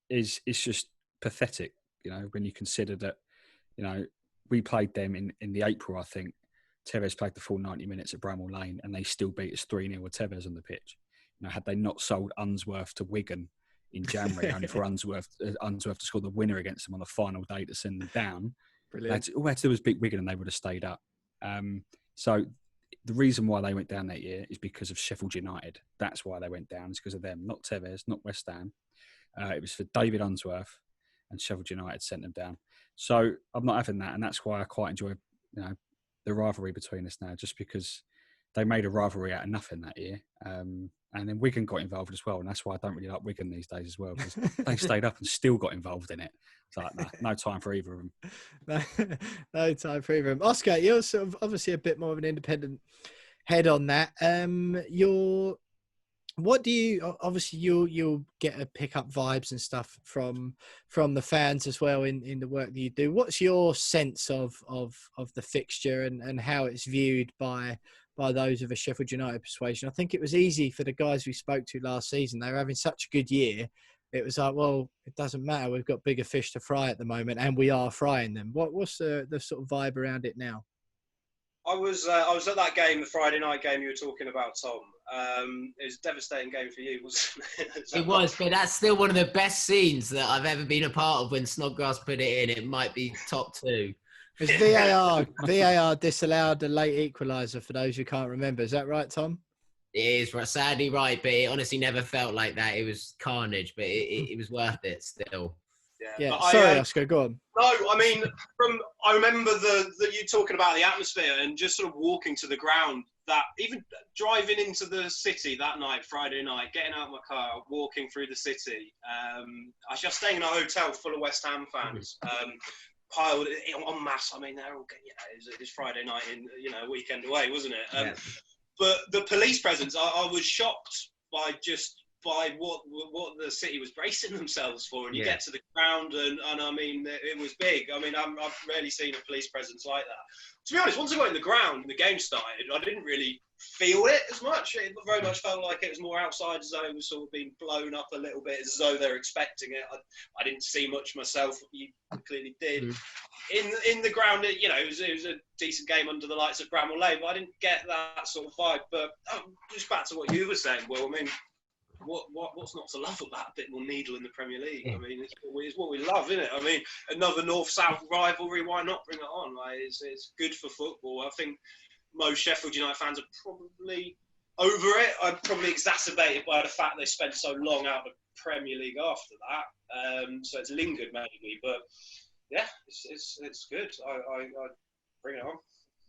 is just pathetic. When you consider that we played them in the April. I think Tevez played the full 90 minutes at Bramall Lane, and they still beat us 3-0 with Tevez on the pitch. Had they not sold Unsworth to Wigan in January, only for Unsworth to score the winner against them on the final day to send them down. Brilliant. All they had to do was beat Wigan and they would have stayed up. So the reason why they went down that year is because of Sheffield United. That's why they went down. It's because of them, not Tevez, not West Ham. It was for David Unsworth, and Sheffield United sent them down. So I'm not having that, and that's why I quite enjoy the rivalry between us now, just because they made a rivalry out of nothing that year. And then Wigan got involved as well. And that's why I don't really like Wigan these days as well, because they stayed up and still got involved in it. It's like, no time for either of them. No time for either of them. Oscar, you're sort of obviously a bit more of an independent head on that. Obviously you'll get a pick up vibes and stuff from the fans as well in the work that you do. What's your sense of the fixture and how it's viewed by those of a Sheffield United persuasion? I think it was easy for the guys we spoke to last season. They were having such a good year. It was like, well, it doesn't matter. We've got bigger fish to fry at the moment, and we are frying them. What's the sort of vibe around it now? I was at that game, the Friday night game you were talking about, Tom. It was a devastating game for you, wasn't it? It was, but that's still one of the best scenes that I've ever been a part of when Snodgrass put it in. It might be top 2. It's VAR disallowed a late equaliser for those who can't remember. Is that right, Tom? It is sadly right, but it honestly never felt like that. It was carnage, but it was worth it still. Yeah. Sorry, Oscar, go on. No, I mean, I remember you talking about the atmosphere and just sort of walking to the ground. That even driving into the city that night, Friday night, getting out of my car, walking through the city. I was staying in a hotel full of West Ham fans. Piled en masse. I mean, they're all it was Friday night in weekend away, wasn't it? But the police presence, I was shocked by what the city was bracing themselves for. And you get to the ground, and I mean, it was big. I mean, I've rarely seen a police presence like that. To be honest, once I got in the ground and the game started, I didn't really feel it as much. It very much felt like it was more outside, as though it was sort of being blown up a little bit, as though they're expecting it. I didn't see much myself. You clearly did. In the ground, it was a decent game under the lights at Bramall Lane, but I didn't get that sort of vibe. But just back to what you were saying, Will. I mean, what's not to love about a bit more needle in the Premier League? I mean, it's what we love, isn't it? I mean, another North-South rivalry, why not bring it on? Like, it's good for football. I think most Sheffield United fans are probably over it. I'm probably exacerbated by the fact they spent so long out of the Premier League after that. So it's lingered maybe, but yeah, it's good. I bring it on.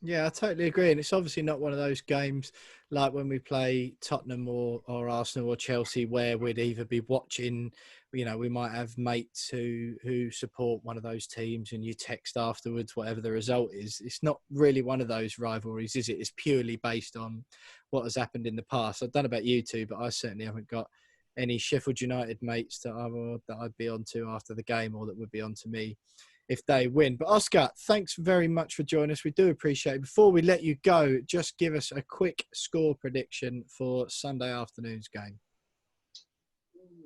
Yeah, I totally agree. And it's obviously not one of those games like when we play Tottenham or Arsenal or Chelsea where we'd either be watching, we might have mates who support one of those teams and you text afterwards, whatever the result is. It's not really one of those rivalries, is it? It's purely based on what has happened in the past. I don't know about you two, but I certainly haven't got any Sheffield United mates that I'd be onto after the game or that would be onto me if they win. But Oscar, thanks very much for joining us. We do appreciate it. Before we let you go, just give us a quick score prediction for Sunday afternoon's game.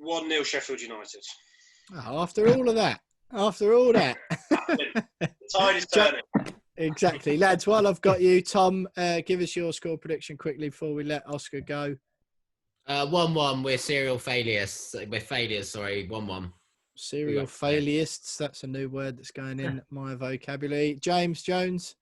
1-0 Sheffield United. Oh, after all that. The tide is turning. Exactly. Lads, while I've got you, Tom, give us your score prediction quickly before we let Oscar go. 1-1. We're serial failures. We're failures. Sorry, 1-1. Serial failurists. That's a new word that's going in my vocabulary. James Jones,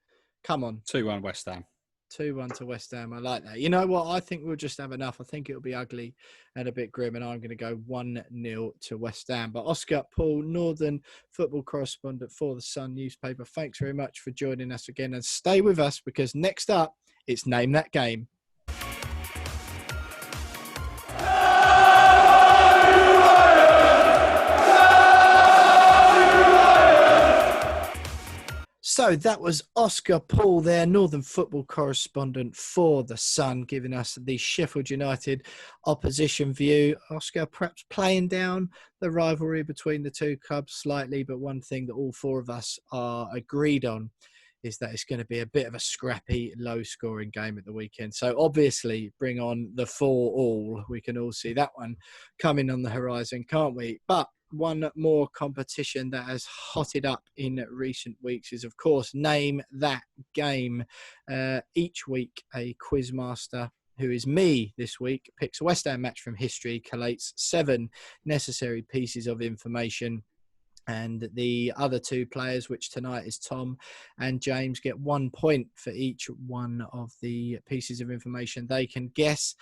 come on. 2-1 West Ham. 2-1 to West Ham. I like that. You know what? I think we'll just have enough. I think it'll be ugly and a bit grim, and I'm going to go 1-0 to West Ham. But Oscar Paul, Northern football correspondent for the Sun newspaper, thanks very much for joining us again. And stay with us, because next up, it's Name That Game. So that was Oscar Paul there, Northern football correspondent for The Sun, giving us the Sheffield United opposition view. Oscar, perhaps playing down the rivalry between the two clubs slightly, but one thing that all four of us are agreed on is that it's going to be a bit of a scrappy, low-scoring game at the weekend. So obviously, bring on the 4-all. We can all see that one coming on the horizon, can't we? But one more competition that has hotted up in recent weeks is, of course, Name That Game. Each week, a quizmaster, who is me this week, picks a West Ham match from history, collates 7 necessary pieces of information, and the other 2 players, which tonight is Tom and James, get 1 point for each one of the pieces of information they can guess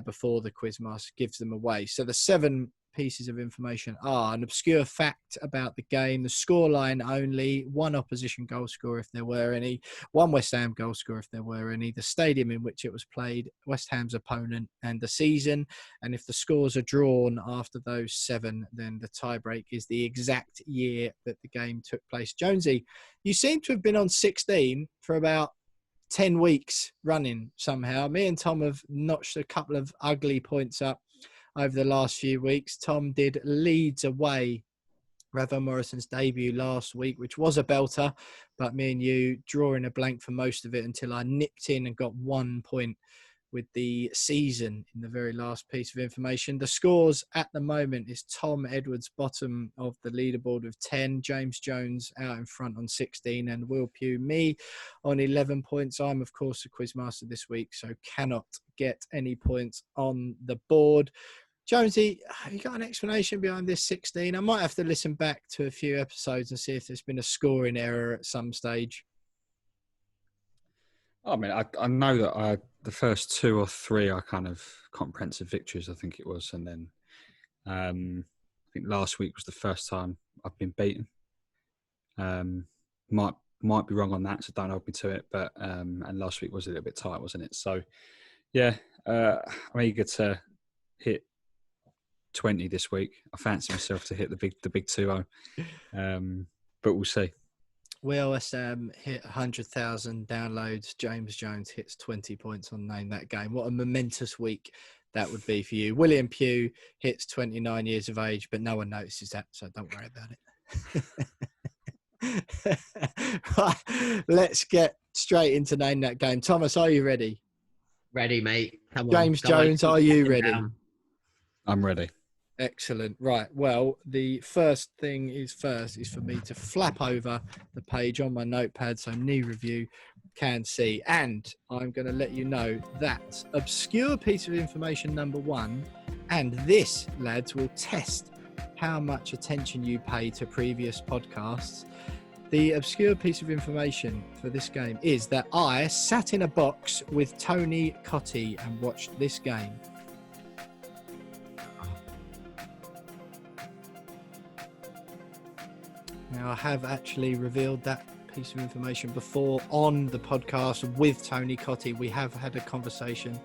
before the quizmaster gives them away. So the 7 pieces of information are an obscure fact about the game, the scoreline only, 1 opposition goal scorer if there were any, 1 West Ham goal scorer if there were any, the stadium in which it was played, West Ham's opponent, and the season. And if the scores are drawn after those 7, then the tiebreak is the exact year that the game took place. Jonesy, you seem to have been on 16 for about 10 weeks running somehow. Me and Tom have notched a couple of ugly points up over the last few weeks. Tom did Leeds away, Ravel Morrison's debut last week, which was a belter, but me and you drawing a blank for most of it until I nipped in and got 1 point with the season in the very last piece of information. The scores at the moment is Tom Edwards bottom of the leaderboard with 10, James Jones out in front on 16, and Will Pugh me on 11 points. I'm, of course, the quizmaster this week, so cannot get any points on the board. Jonesy, have you got an explanation behind this 16? I might have to listen back to a few episodes and see if there's been a scoring error at some stage. I mean, I know that the first 2 or 3 are kind of comprehensive victories, I think it was. And then I think last week was the first time I've been beaten. Might be wrong on that, so don't hold me to it. But and last week was a little bit tight, wasn't it? So, yeah, I'm eager to hit 20 this week. I fancy myself to hit the big 2-0. But we'll see. Will West Ham hit 100,000 downloads. James Jones hits 20 points on Name That Game. What a momentous week that would be for you. William Pugh hits 29 years of age, but no one notices that, so don't worry about it. Right, let's get straight into Name That Game. Thomas, are you ready? Ready, mate. Come on. James Jones, are you ready? I'm ready. Excellent. Right. Well, the first thing is for me to flap over the page on my notepad so Knee Review can see. And I'm going to let you know that obscure piece of information number 1, and this, lads, will test how much attention you pay to previous podcasts. The obscure piece of information for this game is that I sat in a box with Tony Cottee and watched this game. Now, I have actually revealed that piece of information before on the podcast with Tony Cottee. We have had a conversation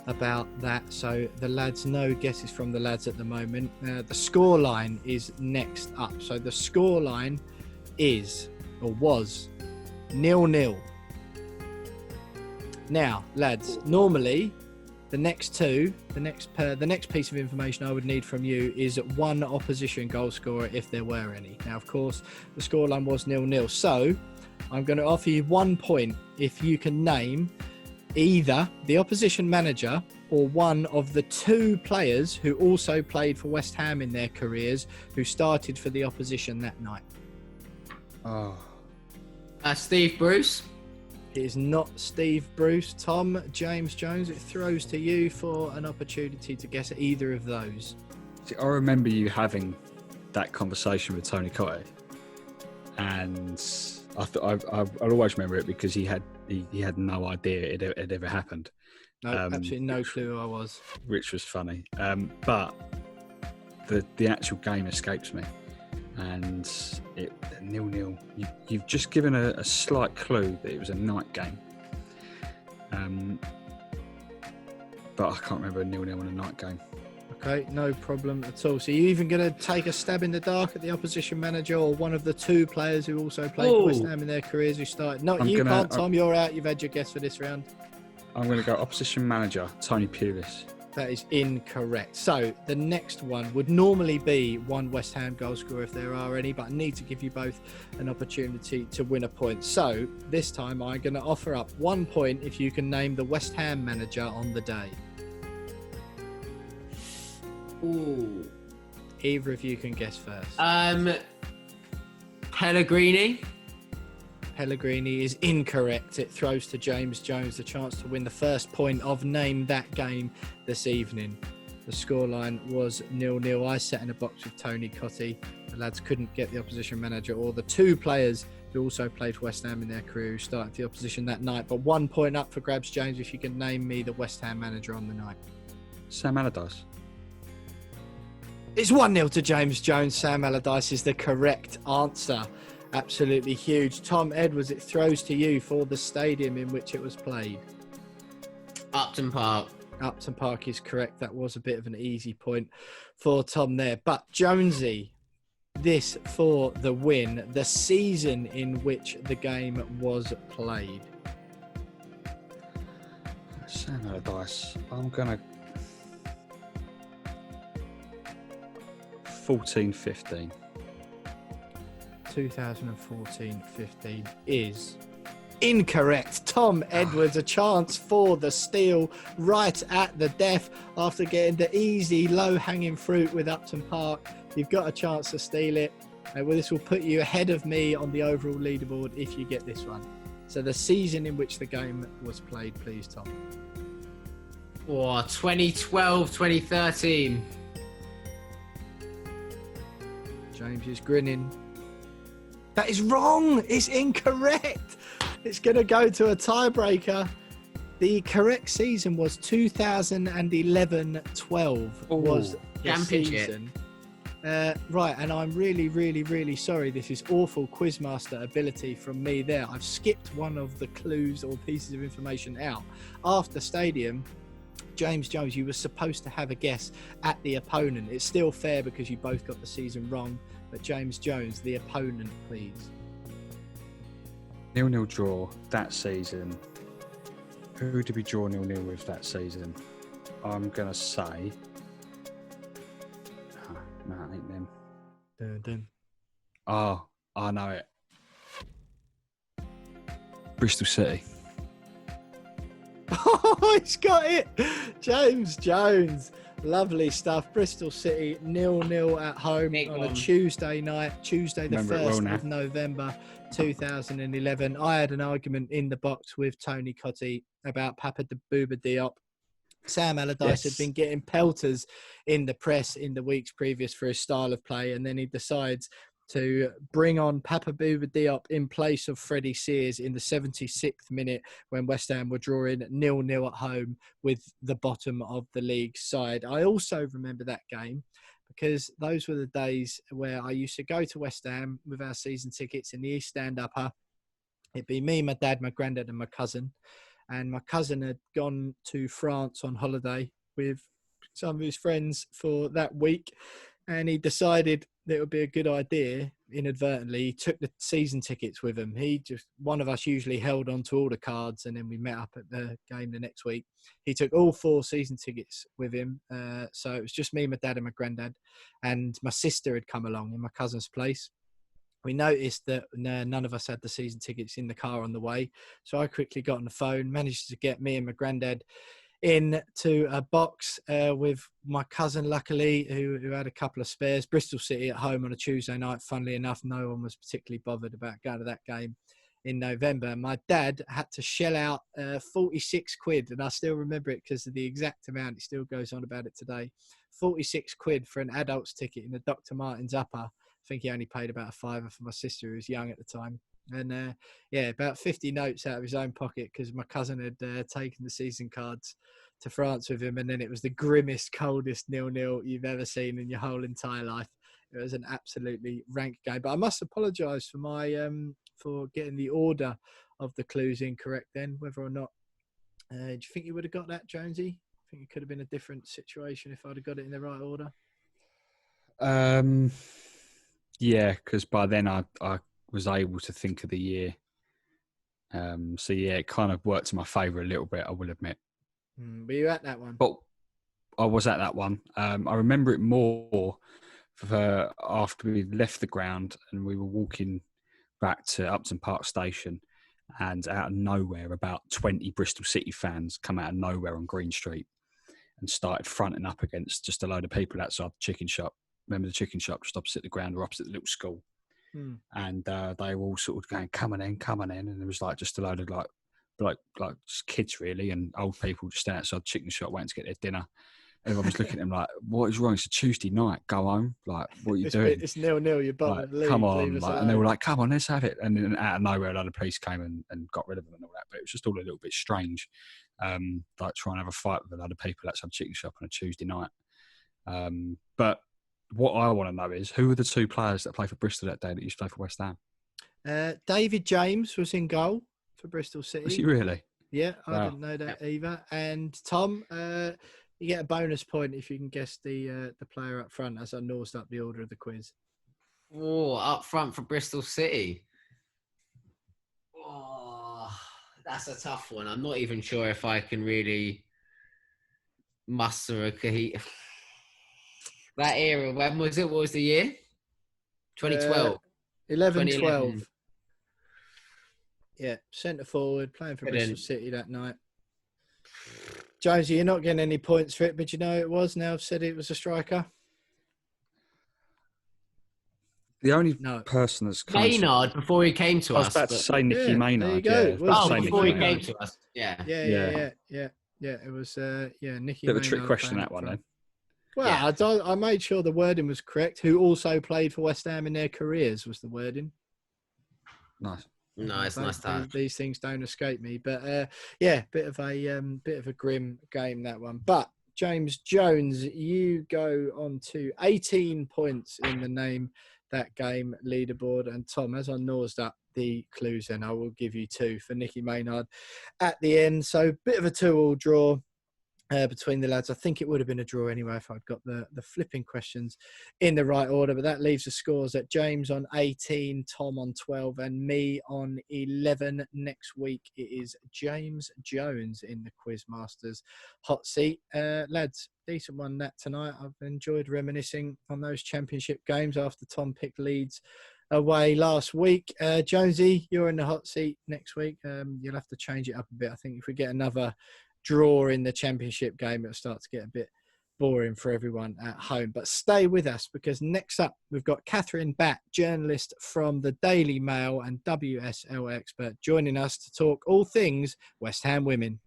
about that. So the lads, no guesses from the lads at the moment. The scoreline is next up. So the scoreline is, or was, 0-0. Now, lads, normally the next piece of information I would need from you is 1 opposition goal scorer if there were any. Now, of course, the scoreline was 0-0. So I'm going to offer you 1 point if you can name either the opposition manager or one of the 2 players who also played for West Ham in their careers who started for the opposition that night. Oh, Steve Bruce. It is not Steve Bruce. Tom, James Jones, it throws to you for an opportunity to guess at either of those. See, I remember you having that conversation with Tony Cottee, and I'll always remember it because he had no idea it had ever happened. No, absolutely no clue who I was. Which was funny. But the actual game escapes me. And it 0-0. You've just given a slight clue that it was a night game. But I can't remember a 0-0 on a night game. Okay, no problem at all. So you even going to take a stab in the dark at the opposition manager or one of the two players who also played for West Ham in their careers who started? No, can't, Tom. You're out. You've had your guess for this round. I'm going to go opposition manager, Tony Pugh. That is incorrect. So the next one would normally be one West Ham goal scorer if there are any, but I need to give you both an opportunity to win a point. So this time I'm going to offer up 1 point if you can name the West Ham manager on the day. Ooh. Either of you can guess first. Pellegrini. Pellegrini is incorrect. It throws to James Jones the chance to win the first point of Name That Game this evening. The scoreline was 0-0. I sat in a box with Tony Cottee. The lads couldn't get the opposition manager or the two players who also played for West Ham in their career who started the opposition that night. But 1 point up for grabs, James, if you can name me the West Ham manager on the night. Sam Allardyce. It's 1-0 to James Jones. Sam Allardyce is the correct answer. Absolutely huge. Tom Edwards, it throws to you for the stadium in which it was played. Upton Park. Upton Park is correct. That was a bit of an easy point for Tom there. But Jonesy, this for the win. The season in which the game was played. Sam Allardyce. I'm going to 14-15. 2014-15 is incorrect. Tom Edwards, a chance for the steal right at the death after getting the easy low-hanging fruit with Upton Park. You've got a chance to steal it. Well, this will put you ahead of me on the overall leaderboard if you get this one. So the season in which the game was played, please, Tom. 2012-2013. James is grinning. That is wrong. It's incorrect. It's going to go to a tiebreaker. The correct season was 2011-12 was the season. Right, and I'm really, really, really sorry. This is awful Quizmaster ability from me there. I've skipped one of the clues or pieces of information out. After stadium, James Jones, you were supposed to have a guess at the opponent. It's still fair because you both got the season wrong. But James Jones, the opponent, please. 0-0 draw that season. Who did we draw 0-0 with that season? I'm going to say... no, I think them. Dun. Oh, I know it. Bristol City. Oh, he's got it. James Jones. Lovely stuff. Bristol City 0-0 at home on a Tuesday night, Tuesday the 1st of November 2011. I had an argument in the box with Tony Cottee about Papa Bouba Diop. Sam Allardyce had been getting pelters in the press in the weeks previous for his style of play, and then he decides to bring on Papa Bouba Diop in place of Freddie Sears in the 76th minute when West Ham were drawing 0-0 at home with the bottom of the league side. I also remember that game because those were the days where I used to go to West Ham with our season tickets in the East Stand Upper. It'd be me, my dad, my granddad and my cousin. And my cousin had gone to France on holiday with some of his friends for that week. And he decided that it would be a good idea, inadvertently. He took the season tickets with him. One of us usually held on to all the cards, and then we met up at the game the next week. He took all 4 season tickets with him. So it was just me, my dad and my granddad. And my sister had come along in my cousin's place. We noticed that none of us had the season tickets in the car on the way. So I quickly got on the phone, managed to get me and my granddad into a box with my cousin, luckily, who had a couple of spares. Bristol City at home on a Tuesday night. Funnily enough, no one was particularly bothered about going to that game in November. My dad had to shell out 46 quid, and I still remember it because of the exact amount. It still goes on about it today. 46 quid for an adult's ticket in the Dr. Martens Upper. I think he only paid about a fiver for my sister, who was young at the time. And about 50 notes out of his own pocket because my cousin had taken the season cards to France with him, and then it was the grimmest, coldest 0-0 you've ever seen in your whole entire life. It was an absolutely rank game. But I must apologise for my for getting the order of the clues incorrect then, whether or not. Do you think you would have got that, Jonesy? I think it could have been a different situation if I'd have got it in the right order. Yeah, because by then I was able to think of the year. So yeah, it kind of worked in my favour a little bit, I will admit. Were you at that one? But I was at that one. I remember it more for after we left the ground and we were walking back to Upton Park Station, and out of nowhere, about 20 Bristol City fans come out of nowhere on Green Street and started fronting up against just a load of people outside the chicken shop. Remember the chicken shop just opposite the ground or opposite the little school? And they were all sort of going, come on in. And it was like just a load of like just kids really, and old people just standing outside the chicken shop waiting to get their dinner. Everyone was looking at them like, what is wrong? It's a Tuesday night. Go home. Like, what are you doing? It's 0-0. You're bottom of the league. Come on. And they were like, come on, let's have it. And then out of nowhere, a lot of police came and got rid of them and all that. But it was just all a little bit strange. Like trying to have a fight with a lot of people outside a chicken shop on a Tuesday night. But what I want to know is, who were the two players that played for Bristol that day that used to play for West Ham? David James was in goal for Bristol City. Was he really? Yeah, I didn't know that either. And Tom, you get a bonus point if you can guess the player up front, as I nosed up the order of the quiz. Oh, up front for Bristol City. Oh, that's a tough one. I'm not even sure if I can really muster a that era. When was it? What was the year? 2012. 11-12. Yeah, centre forward, playing for Bristol City that night. Jonesy, you're not getting any points for it, but you know it was. Now I've said it was a striker. The only person that's Maynard before he came to us. I was about to say Nicky Maynard. There you go. Yeah, before he came to us. Yeah. Yeah. It was Nicky. Bit of a trick question that one then. Well, yeah. I made sure the wording was correct. Who also played for West Ham in their careers was the wording. Nice. No, it's nice to have. These things don't escape me, but bit of a grim game, that one. But James Jones, you go on to 18 points in the name that game leaderboard, and Tom, as I nosed up the clues, then I will give you 2 for Nicky Maynard at the end. So bit of a 2-2 draw between the lads. I think it would have been a draw anyway if I'd got the flipping questions in the right order, but that leaves the scores at James on 18, Tom on 12 and me on 11. Next week it is James Jones in the Quizmasters hot seat. Lads, decent one that tonight. I've enjoyed reminiscing on those championship games after Tom picked Leeds away last week. Jonesy, you're in the hot seat next week. You'll have to change it up a bit. I think if we get another draw in the championship game, it'll start to get a bit boring for everyone at home. But stay with us, because next up we've got Kathryn Batte, journalist from the Daily Mail and WSL expert, joining us to talk all things West Ham women.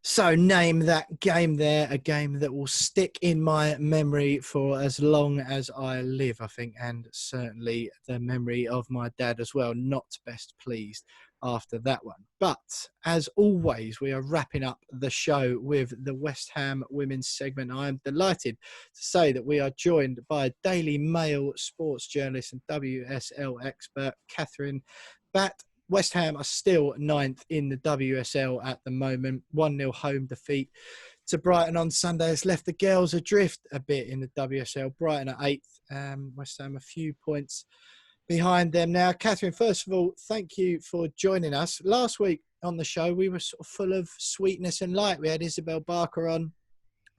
So name that game there, a game that will stick in my memory for as long as I live, I think, and certainly the memory of my dad as well. Not best pleased after that one. But as always, we are wrapping up the show with the West Ham women's segment. I am delighted to say that we are joined by Daily Mail sports journalist and WSL expert Kathryn Batte. West Ham are still 9th in the WSL at the moment. 1-0 home defeat to Brighton on Sunday has left the girls adrift a bit in the WSL. Brighton are 8th. West Ham a few points behind them now. Kathryn, first of all, thank you for joining us. Last week on the show, we were sort of full of sweetness and light. We had Isabel Barker on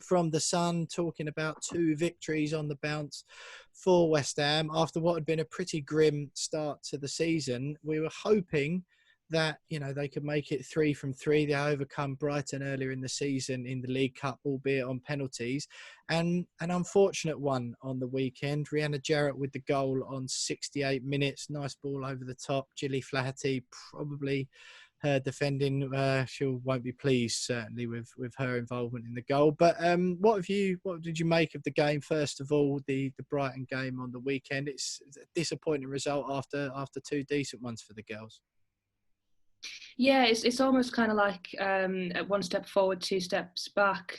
from The Sun talking about 2 victories on the bounce for West Ham after what had been a pretty grim start to the season. We were hoping that, they could make it 3 from 3. They overcome Brighton earlier in the season in the League Cup, albeit on penalties. And an unfortunate one on the weekend. Rihanna Jarrett with the goal on 68 minutes. Nice ball over the top. Gilly Flaherty, probably her defending, she won't be pleased certainly with her involvement in the goal. But what did you make of the game? First of all, the Brighton game on the weekend. It's a disappointing result after 2 decent ones for the girls. Yeah, it's almost kind of like one step forward, 2 steps back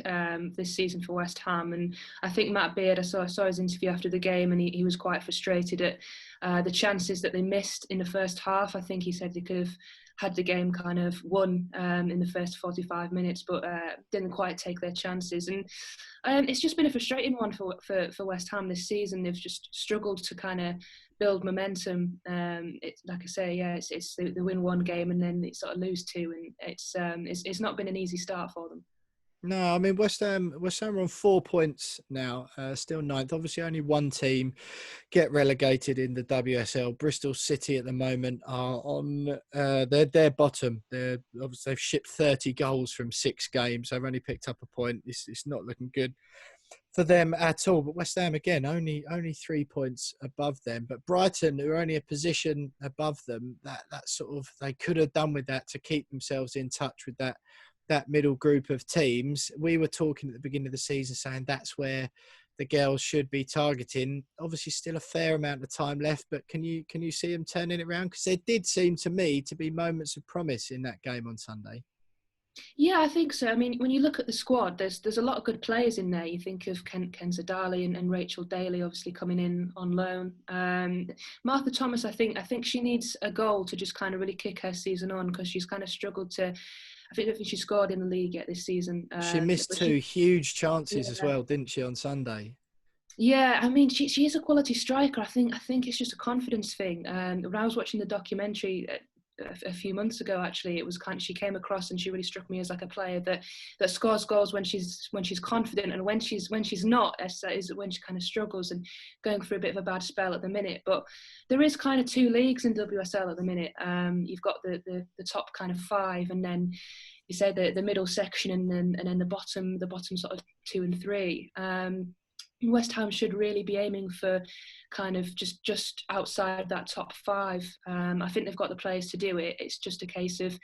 this season for West Ham. And I think Matt Beard, I saw his interview after the game, and he was quite frustrated at the chances that they missed in the first half. I think he said they could have had the game kind of won in the first 45 minutes, but didn't quite take their chances. And it's just been a frustrating one for West Ham this season. They've just struggled to kind of build momentum. It's like I say, it's they win 1 game and then they sort of lose 2, and it's not been an easy start for them. No, I mean, West Ham are on 4 points now, still 9th. Obviously, only 1 team get relegated in the WSL. Bristol City at the moment are on their bottom. They've shipped 30 goals from 6 games. They've only picked up a point. It's not looking good for them at all. But West Ham, again, only 3 points above them. But Brighton, who are only a position above them, that sort of, they could have done with that to keep themselves in touch with that middle group of teams. We were talking at the beginning of the season saying that's where the girls should be targeting. Obviously still a fair amount of time left, but can you see them turning it around? Because there did seem to me to be moments of promise in that game on Sunday. Yeah, I think so. I mean, when you look at the squad, there's a lot of good players in there. You think of Kenza Daly and Rachel Daly obviously coming in on loan. Martha Thomas, I think she needs a goal to just kind of really kick her season on, because she's kind of struggled to. I don't think she scored in the league yet this season. She missed 2 huge chances as well, didn't she, on Sunday? Yeah, I mean, she is a quality striker. I think it's just a confidence thing. When I was watching the documentary a few months ago, actually, it was she came across and she really struck me as like a player that scores goals when she's confident, and when she's not, is when she kind of struggles and going through a bit of a bad spell at the minute. But there is kind of 2 leagues in WSL at the minute. You've got the top kind of 5, and then you say the middle section, and then the bottom sort of 2 and 3. West Ham should really be aiming for kind of just outside that top 5. I think they've got the players to do it. It's just a case of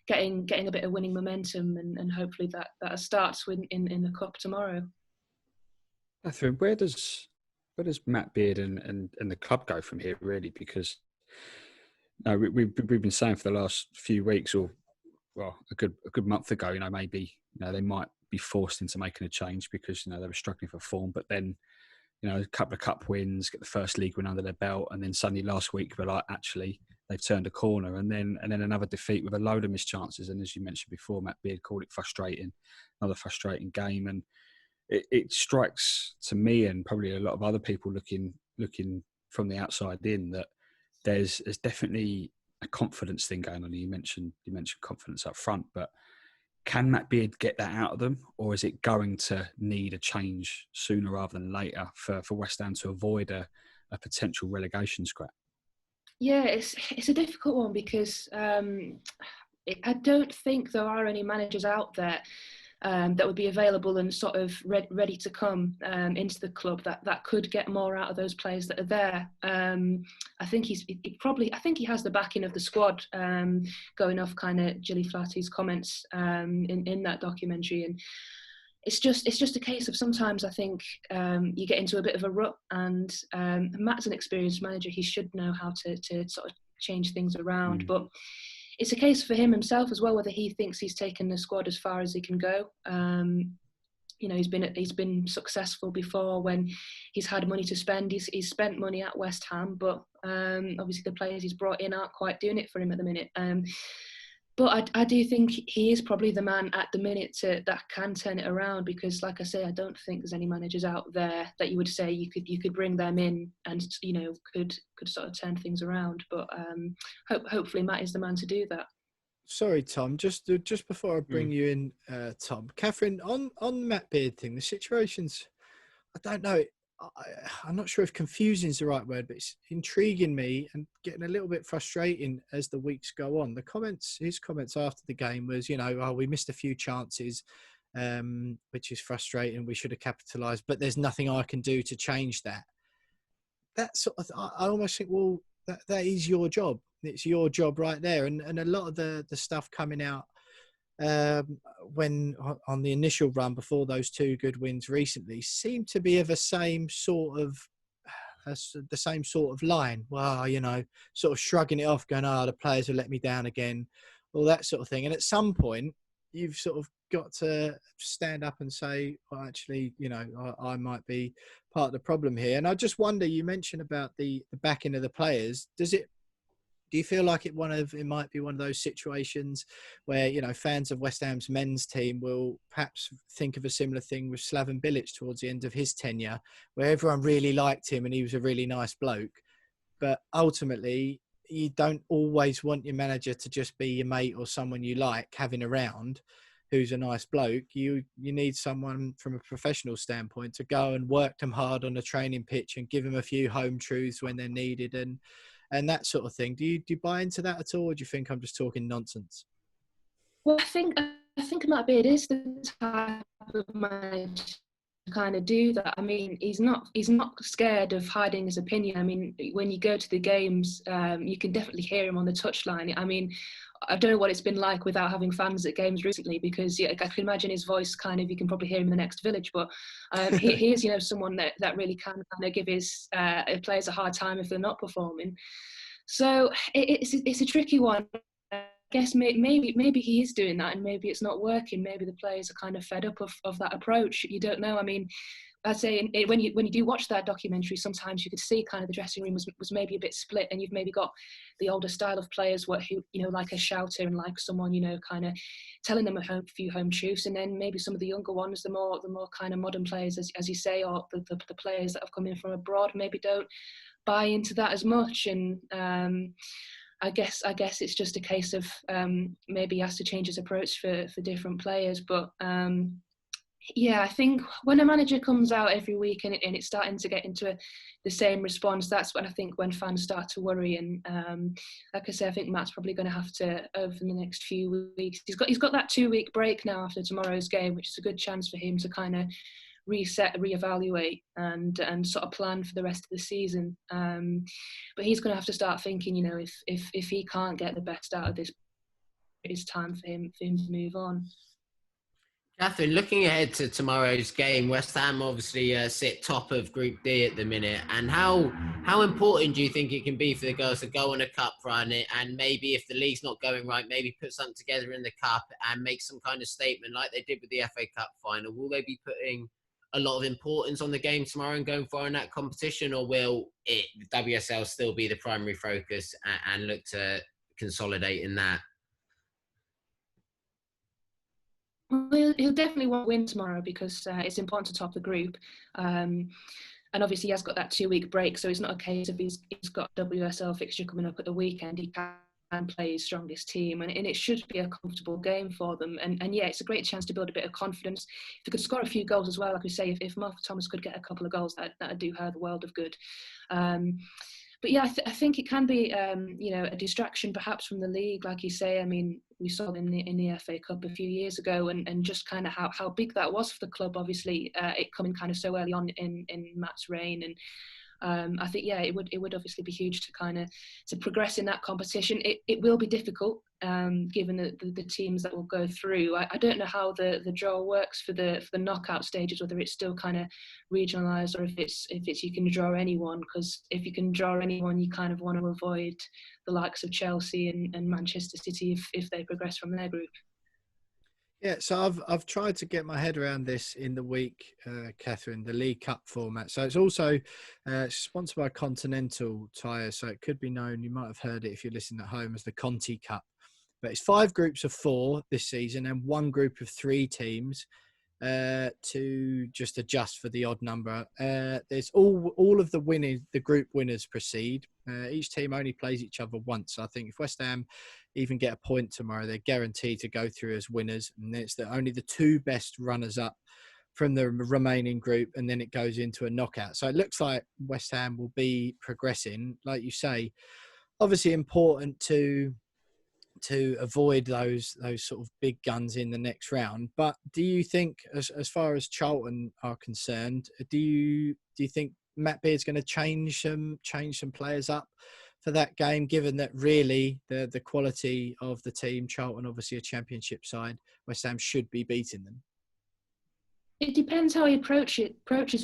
getting a bit of winning momentum, and hopefully that starts in the cup tomorrow. Kathryn, where does Matt Beard and the club go from here, really? Because we've been saying for the last few weeks, or a good month ago, maybe they might be forced into making a change because they were struggling for form. But then a couple of cup wins, get the first league win under their belt, and then suddenly last week we're like, actually they've turned a corner, and then another defeat with a load of missed chances. And as you mentioned before, Matt Beard called it frustrating, another frustrating game. And it strikes to me, and probably a lot of other people looking from the outside in, that there's definitely a confidence thing going on. You mentioned confidence up front, but can Matt Beard get that out of them, or is it going to need a change sooner rather than later for West Ham to avoid a potential relegation scrap? Yeah, it's a difficult one, because I don't think there are any managers out there that would be available and sort of ready to come into the club that could get more out of those players that are there. I think he has the backing of the squad, going off kind of Gilly Flaherty's comments in that documentary. And it's just a case of sometimes I think you get into a bit of a rut, and Matt's an experienced manager. He should know how to sort of change things around. But it's a case for him himself as well, whether he thinks he's taken the squad as far as he can go. He's been successful before when he's had money to spend. He's spent money at West Ham, but obviously the players he's brought in aren't quite doing it for him at the minute. But I do think he is probably the man at the minute that can turn it around, because, like I say, I don't think there's any managers out there that you would say you could bring them in and could sort of turn things around. But hopefully Matt is the man to do that. Sorry, Tom. Just before I bring you in, Tom, Kathryn, on Matt Beard thing, the situation's, I don't know. I'm not sure if confusing is the right word, but it's intriguing me and getting a little bit frustrating as the weeks go on. His comments after the game was, we missed a few chances, which is frustrating. We should have capitalised, but there's nothing I can do to change that. That sort of, I almost think, well, that is your job. It's your job right there. And a lot of the stuff coming out when on the initial run before those two good wins recently seemed to be of the same sort of line. Well, sort of shrugging it off, going, the players have let me down again, all that sort of thing. And at some point, you've sort of got to stand up and say, well, actually, I might be part of the problem here. And I just wonder, you mentioned about the backing of the players. Do you feel like it might be one of those situations where, fans of West Ham's men's team will perhaps think of a similar thing with Slaven Bilic towards the end of his tenure, where everyone really liked him and he was a really nice bloke. But ultimately, you don't always want your manager to just be your mate or someone you like having around who's a nice bloke. You need someone from a professional standpoint to go and work them hard on the training pitch and give them a few home truths when they're needed and that sort of thing. Do you buy into that at all, or do you think I'm just talking nonsense? Well, I think it might be. It is the type of manager to kind of do that. I mean, he's not scared of hiding his opinion. I mean, when you go to the games, you can definitely hear him on the touchline. I mean, I don't know what it's been like without having fans at games recently, because I can imagine his voice you can probably hear him in the next village, but he is, someone that really can kind of give his players a hard time if they're not performing. So it's a tricky one. I guess maybe he is doing that and maybe it's not working. Maybe the players are kind of fed up of that approach. You don't know. I mean, I'd say when you do watch that documentary, sometimes you could see kind of the dressing room was maybe a bit split, and you've maybe got the older style of players who like a shouter and like someone kind of telling them a few home truths, and then maybe some of the younger ones, the more kind of modern players, as you say, or the players that have come in from abroad maybe don't buy into that as much. And I guess it's just a case of maybe he has to change his approach for different players, but. Yeah, I think when a manager comes out every week and it's starting to get into the same response, that's when fans start to worry. And like I say, I think Matt's probably going to have to, over the next few weeks, he's got that 2-week break now after tomorrow's game, which is a good chance for him to kind of reset, reevaluate, and sort of plan for the rest of the season. But he's going to have to start thinking, if he can't get the best out of this, it's time for him to move on. Kathryn, looking ahead to tomorrow's game, West Ham obviously sit top of Group D at the minute. And how important do you think it can be for the girls to go on a cup run and maybe if the league's not going right, maybe put something together in the cup and make some kind of statement like they did with the FA Cup final? Will they be putting a lot of importance on the game tomorrow and going far in that competition, or will WSL still be the primary focus and look to consolidate in that? Well, he'll definitely want to win tomorrow because it's important to top the group. And obviously he has got that 2-week break, so it's not a case of he's got WSL fixture coming up at the weekend. He can play his strongest team, and it should be a comfortable game for them. And yeah, it's a great chance to build a bit of confidence. If he could score a few goals as well, like we say, if Martha Thomas could get a couple of goals, that'd do her the world of good. But yeah, I think it can be, a distraction perhaps from the league, like you say. I mean, we saw in the FA Cup a few years ago, and just kind of how big that was for the club. Obviously, it coming kind of so early on in Matt's reign, and I think it would obviously be huge to progress in that competition. It will be difficult given the teams that will go through. I don't know how the draw works for the knockout stages, whether it's still kind of regionalised or if it's you can draw anyone, because if you can draw anyone, you kind of want to avoid the likes of Chelsea and Manchester City if they progress from their group. Yeah, so I've tried to get my head around this in the week, Kathryn, the League Cup format. So it's also sponsored by Continental Tyres, so it could be known, you might have heard it if you're listening at home, as the Conti Cup. But it's 5 groups of 4 this season and 1 group of 3 teams to just adjust for the odd number. There's all of the group winners proceed. Each team only plays each other once. So I think if West Ham even get a point tomorrow, they're guaranteed to go through as winners. And it's only the 2 best runners-up from the remaining group, and then it goes into a knockout. So it looks like West Ham will be progressing, like you say. Obviously important to avoid those sort of big guns in the next round. But do you think, as far as Charlton are concerned, do you think Matt Beard's going to change some players up for that game, given that really the quality of the team, Charlton obviously a championship side, West Ham should be beating them? It depends how he approaches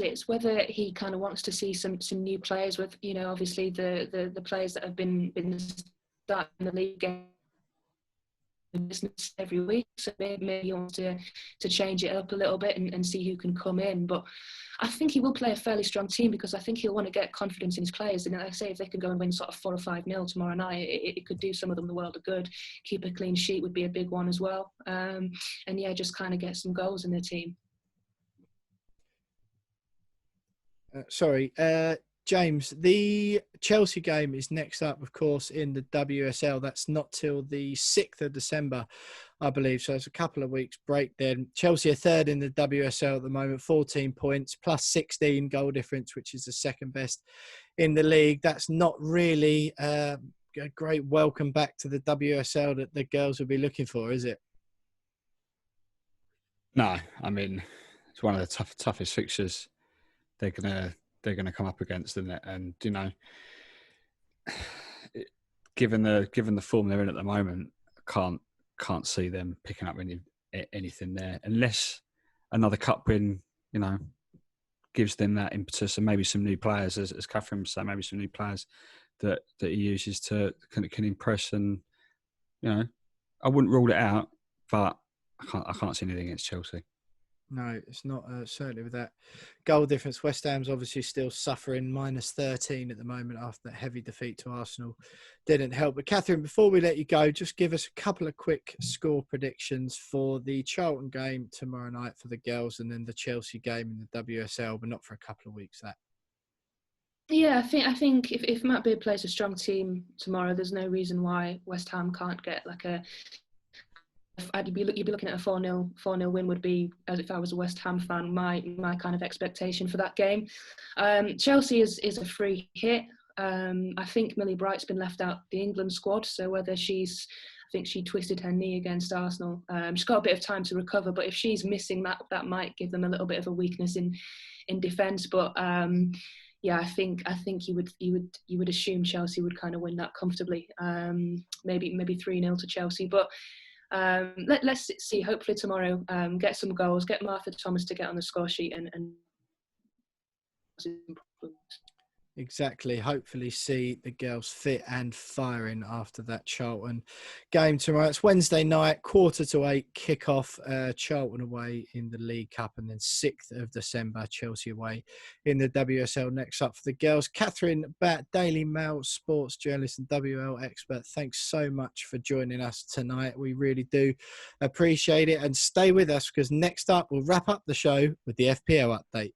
it. It's whether he kind of wants to see some new players with, obviously the players that have been starting the league game business every week. So maybe he wants to change it up a little bit and see who can come in. But I think he will play a fairly strong team, because I think he'll want to get confidence in his players. And like I say, if they can go and win sort of 4 or 5-0 tomorrow night, it could do some of them the world of good. Keep a clean sheet would be a big one as well. And yeah, just kind of get some goals in their team. James, the Chelsea game is next up, of course, in the WSL. That's not till the 6th of December, I believe. So it's a couple of weeks break then. Chelsea are third in the WSL at the moment, 14 points, plus 16 goal difference, which is the second best in the league. That's not really a great welcome back to the WSL that the girls will be looking for, is it? No, I mean, it's one of the toughest fixtures they're gonna come up against, isn't it? And given the form they're in at the moment, I can't see them picking up anything there, unless another cup win, gives them that impetus, and maybe some new players, as Kathryn was saying, maybe some new players that he uses can impress. And I wouldn't rule it out, but I can't see anything against Chelsea. No, it's not, certainly with that goal difference. West Ham's obviously still suffering, minus 13 at the moment after that heavy defeat to Arsenal. Didn't help. But Kathryn, before we let you go, just give us a couple of quick score predictions for the Charlton game tomorrow night for the girls, and then the Chelsea game in the WSL, but not for a couple of weeks, that. Yeah, I think if Matt Beard plays a strong team tomorrow, there's no reason why West Ham can't get like a... You'd be looking at a 4-0 win would be, as if I was a West Ham fan, my kind of expectation for that game. Chelsea is a free hit. I think Millie Bright's been left out the England squad, so whether I think she twisted her knee against Arsenal. She's got a bit of time to recover, but if she's missing, that might give them a little bit of a weakness in defence. But yeah, I think you would assume Chelsea would kind of win that comfortably. Maybe 3-0 to Chelsea, but. Let's see. Hopefully tomorrow, get some goals, get Martha Thomas to get on the score sheet, and exactly. Hopefully, see the girls fit and firing after that Charlton game tomorrow. It's Wednesday night, 7:45 kickoff. Charlton away in the League Cup, and then 6th of December, Chelsea away in the WSL. Next up for the girls, Kathryn, Batte, Daily Mail sports journalist and WL expert. Thanks so much for joining us tonight. We really do appreciate it, and stay with us, because next up we'll wrap up the show with the FPL update.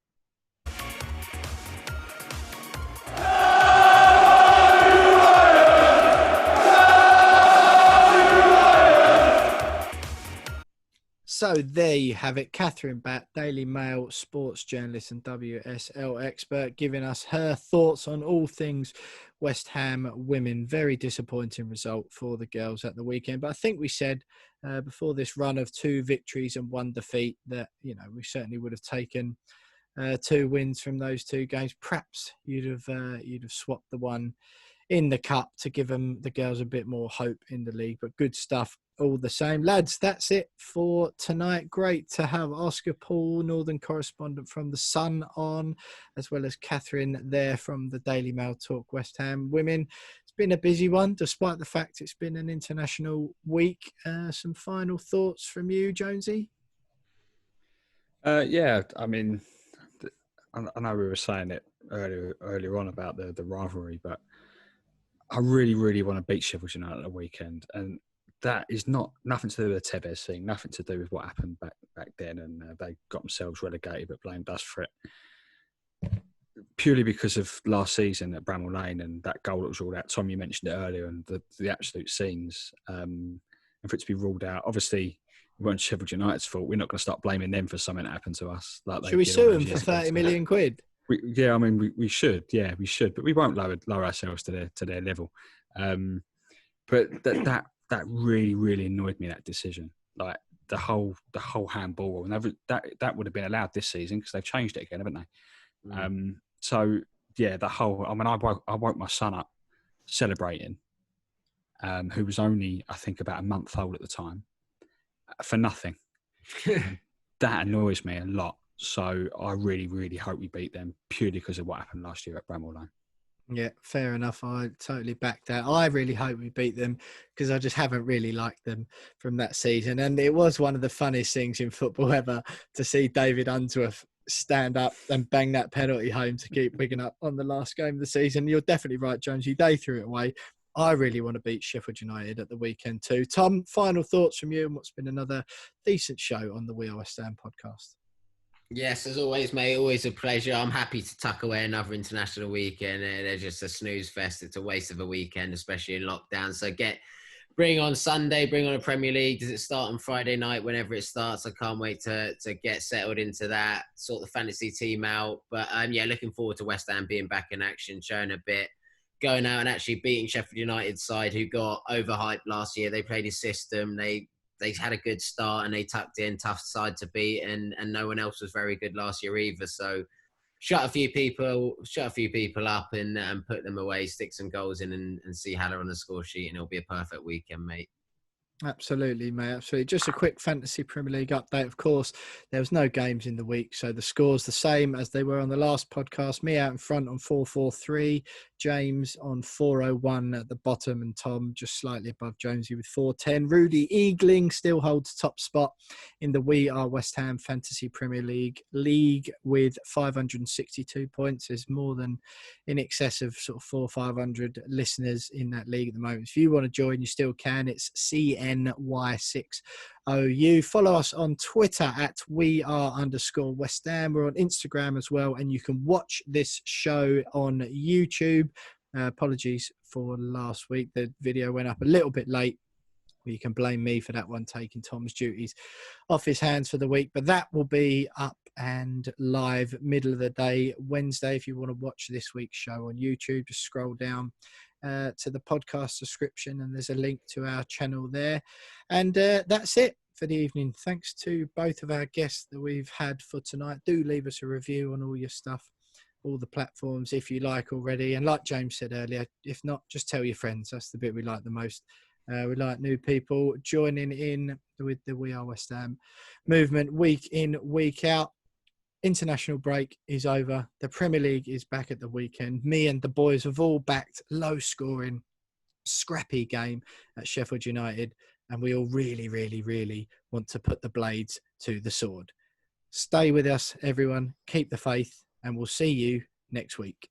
So there you have it. Kathryn Batte, Daily Mail sports journalist and WSL expert, giving us her thoughts on all things West Ham women. Very disappointing result for the girls at the weekend. But I think we said before this run of 2 victories and 1 defeat that, we certainly would have taken 2 wins from those 2 games. Perhaps you'd have swapped the one in the cup to give the girls a bit more hope in the league. But good stuff all the same. Lads, that's it for tonight. Great to have Oscar Paul, Northern correspondent from The Sun, on, as well as Kathryn there from the Daily Mail Talk West Ham Women. It's been a busy one, despite the fact it's been an international week. Some final thoughts from you, Jonesy? Yeah, I mean, I know we were saying it earlier on about the rivalry, but I really, really want to beat Sheffield United at the weekend. And that is nothing to do with the Tevez thing, nothing to do with what happened back then, and they got themselves relegated but blamed us for it. Purely because of last season at Bramall Lane and that goal that was ruled out. Tom, you mentioned it earlier, and the absolute scenes, and for it to be ruled out. Obviously, it weren't Sheffield United's fault. We're not going to start blaming them for something that happened to us. Like Should we sue them for 30 million quid? Yeah, I mean, we should. Yeah, we should. But we won't lower ourselves to their level. But that really, really annoyed me, that decision. Like the whole handball rule. And that would have been allowed this season because they've changed it again, haven't they? So yeah, the whole. I mean, I woke my son up celebrating, who was only, I think, about a month old at the time, for nothing. That annoys me a lot. So I really, really hope we beat them purely because of what happened last year at Bramall Lane. Yeah, fair enough. I totally back that. I really hope we beat them because I just haven't really liked them from that season. And it was one of the funniest things in football ever to see David Unsworth stand up and bang that penalty home to keep Wigan up on the last game of the season. You're definitely right, Jonesy. They threw it away. I really want to beat Sheffield United at the weekend too. Tom, final thoughts from you and what's been another decent show on the We Are West Ham podcast. Yes, as always, mate. Always a pleasure. I'm happy to tuck away another international weekend. They're just a snooze fest. It's a waste of a weekend, especially in lockdown. So bring on Sunday, bring on a Premier League. Does it start on Friday night? Whenever it starts, I can't wait to get settled into that, sort the fantasy team out. But yeah, looking forward to West Ham being back in action, showing a bit, going out and actually beating Sheffield United's side, who got overhyped last year. They played his system. They had a good start and they tucked in, tough side to beat, and no one else was very good last year either. So shut a few people up and put them away, stick some goals in and see how they're on the score sheet, and it'll be a perfect weekend, mate. Absolutely, mate. Absolutely. Just a quick Fantasy Premier League update. Of course, there was no games in the week, so the score's the same as they were on the last podcast. Me out in front on 443, James on 401 at the bottom, and Tom just slightly above Jonesy with 410. Rudy Eagling still holds top spot in the We Are West Ham Fantasy Premier League with 562 points. There's more than in excess of sort of 400 or 500 listeners in that league at the moment. If you want to join, you still can. It's CNY6OU. Follow us on Twitter at @WeAre_West Ham. We're on Instagram as well, and you can watch this show on YouTube. Apologies for last week. The video went up a little bit late. You can blame me for that one, taking Tom's duties off his hands for the week. But that will be up and live middle of the day, Wednesday. If you want to watch this week's show on YouTube, just scroll down to the podcast description and there's a link to our channel there. And that's it for the evening. Thanks to both of our guests that we've had for tonight. Do leave us a review on all your stuff, all the platforms if you like already. And like James said earlier, if not, just tell your friends. That's the bit we like the most. We like new people joining in with the We Are West Ham movement week in, week out. International break is over. The Premier League is back at the weekend. Me and the boys have all backed low scoring, scrappy game at Sheffield United. And we all really, really, really want to put the blades to the sword. Stay with us, everyone. Keep the faith, and we'll see you next week.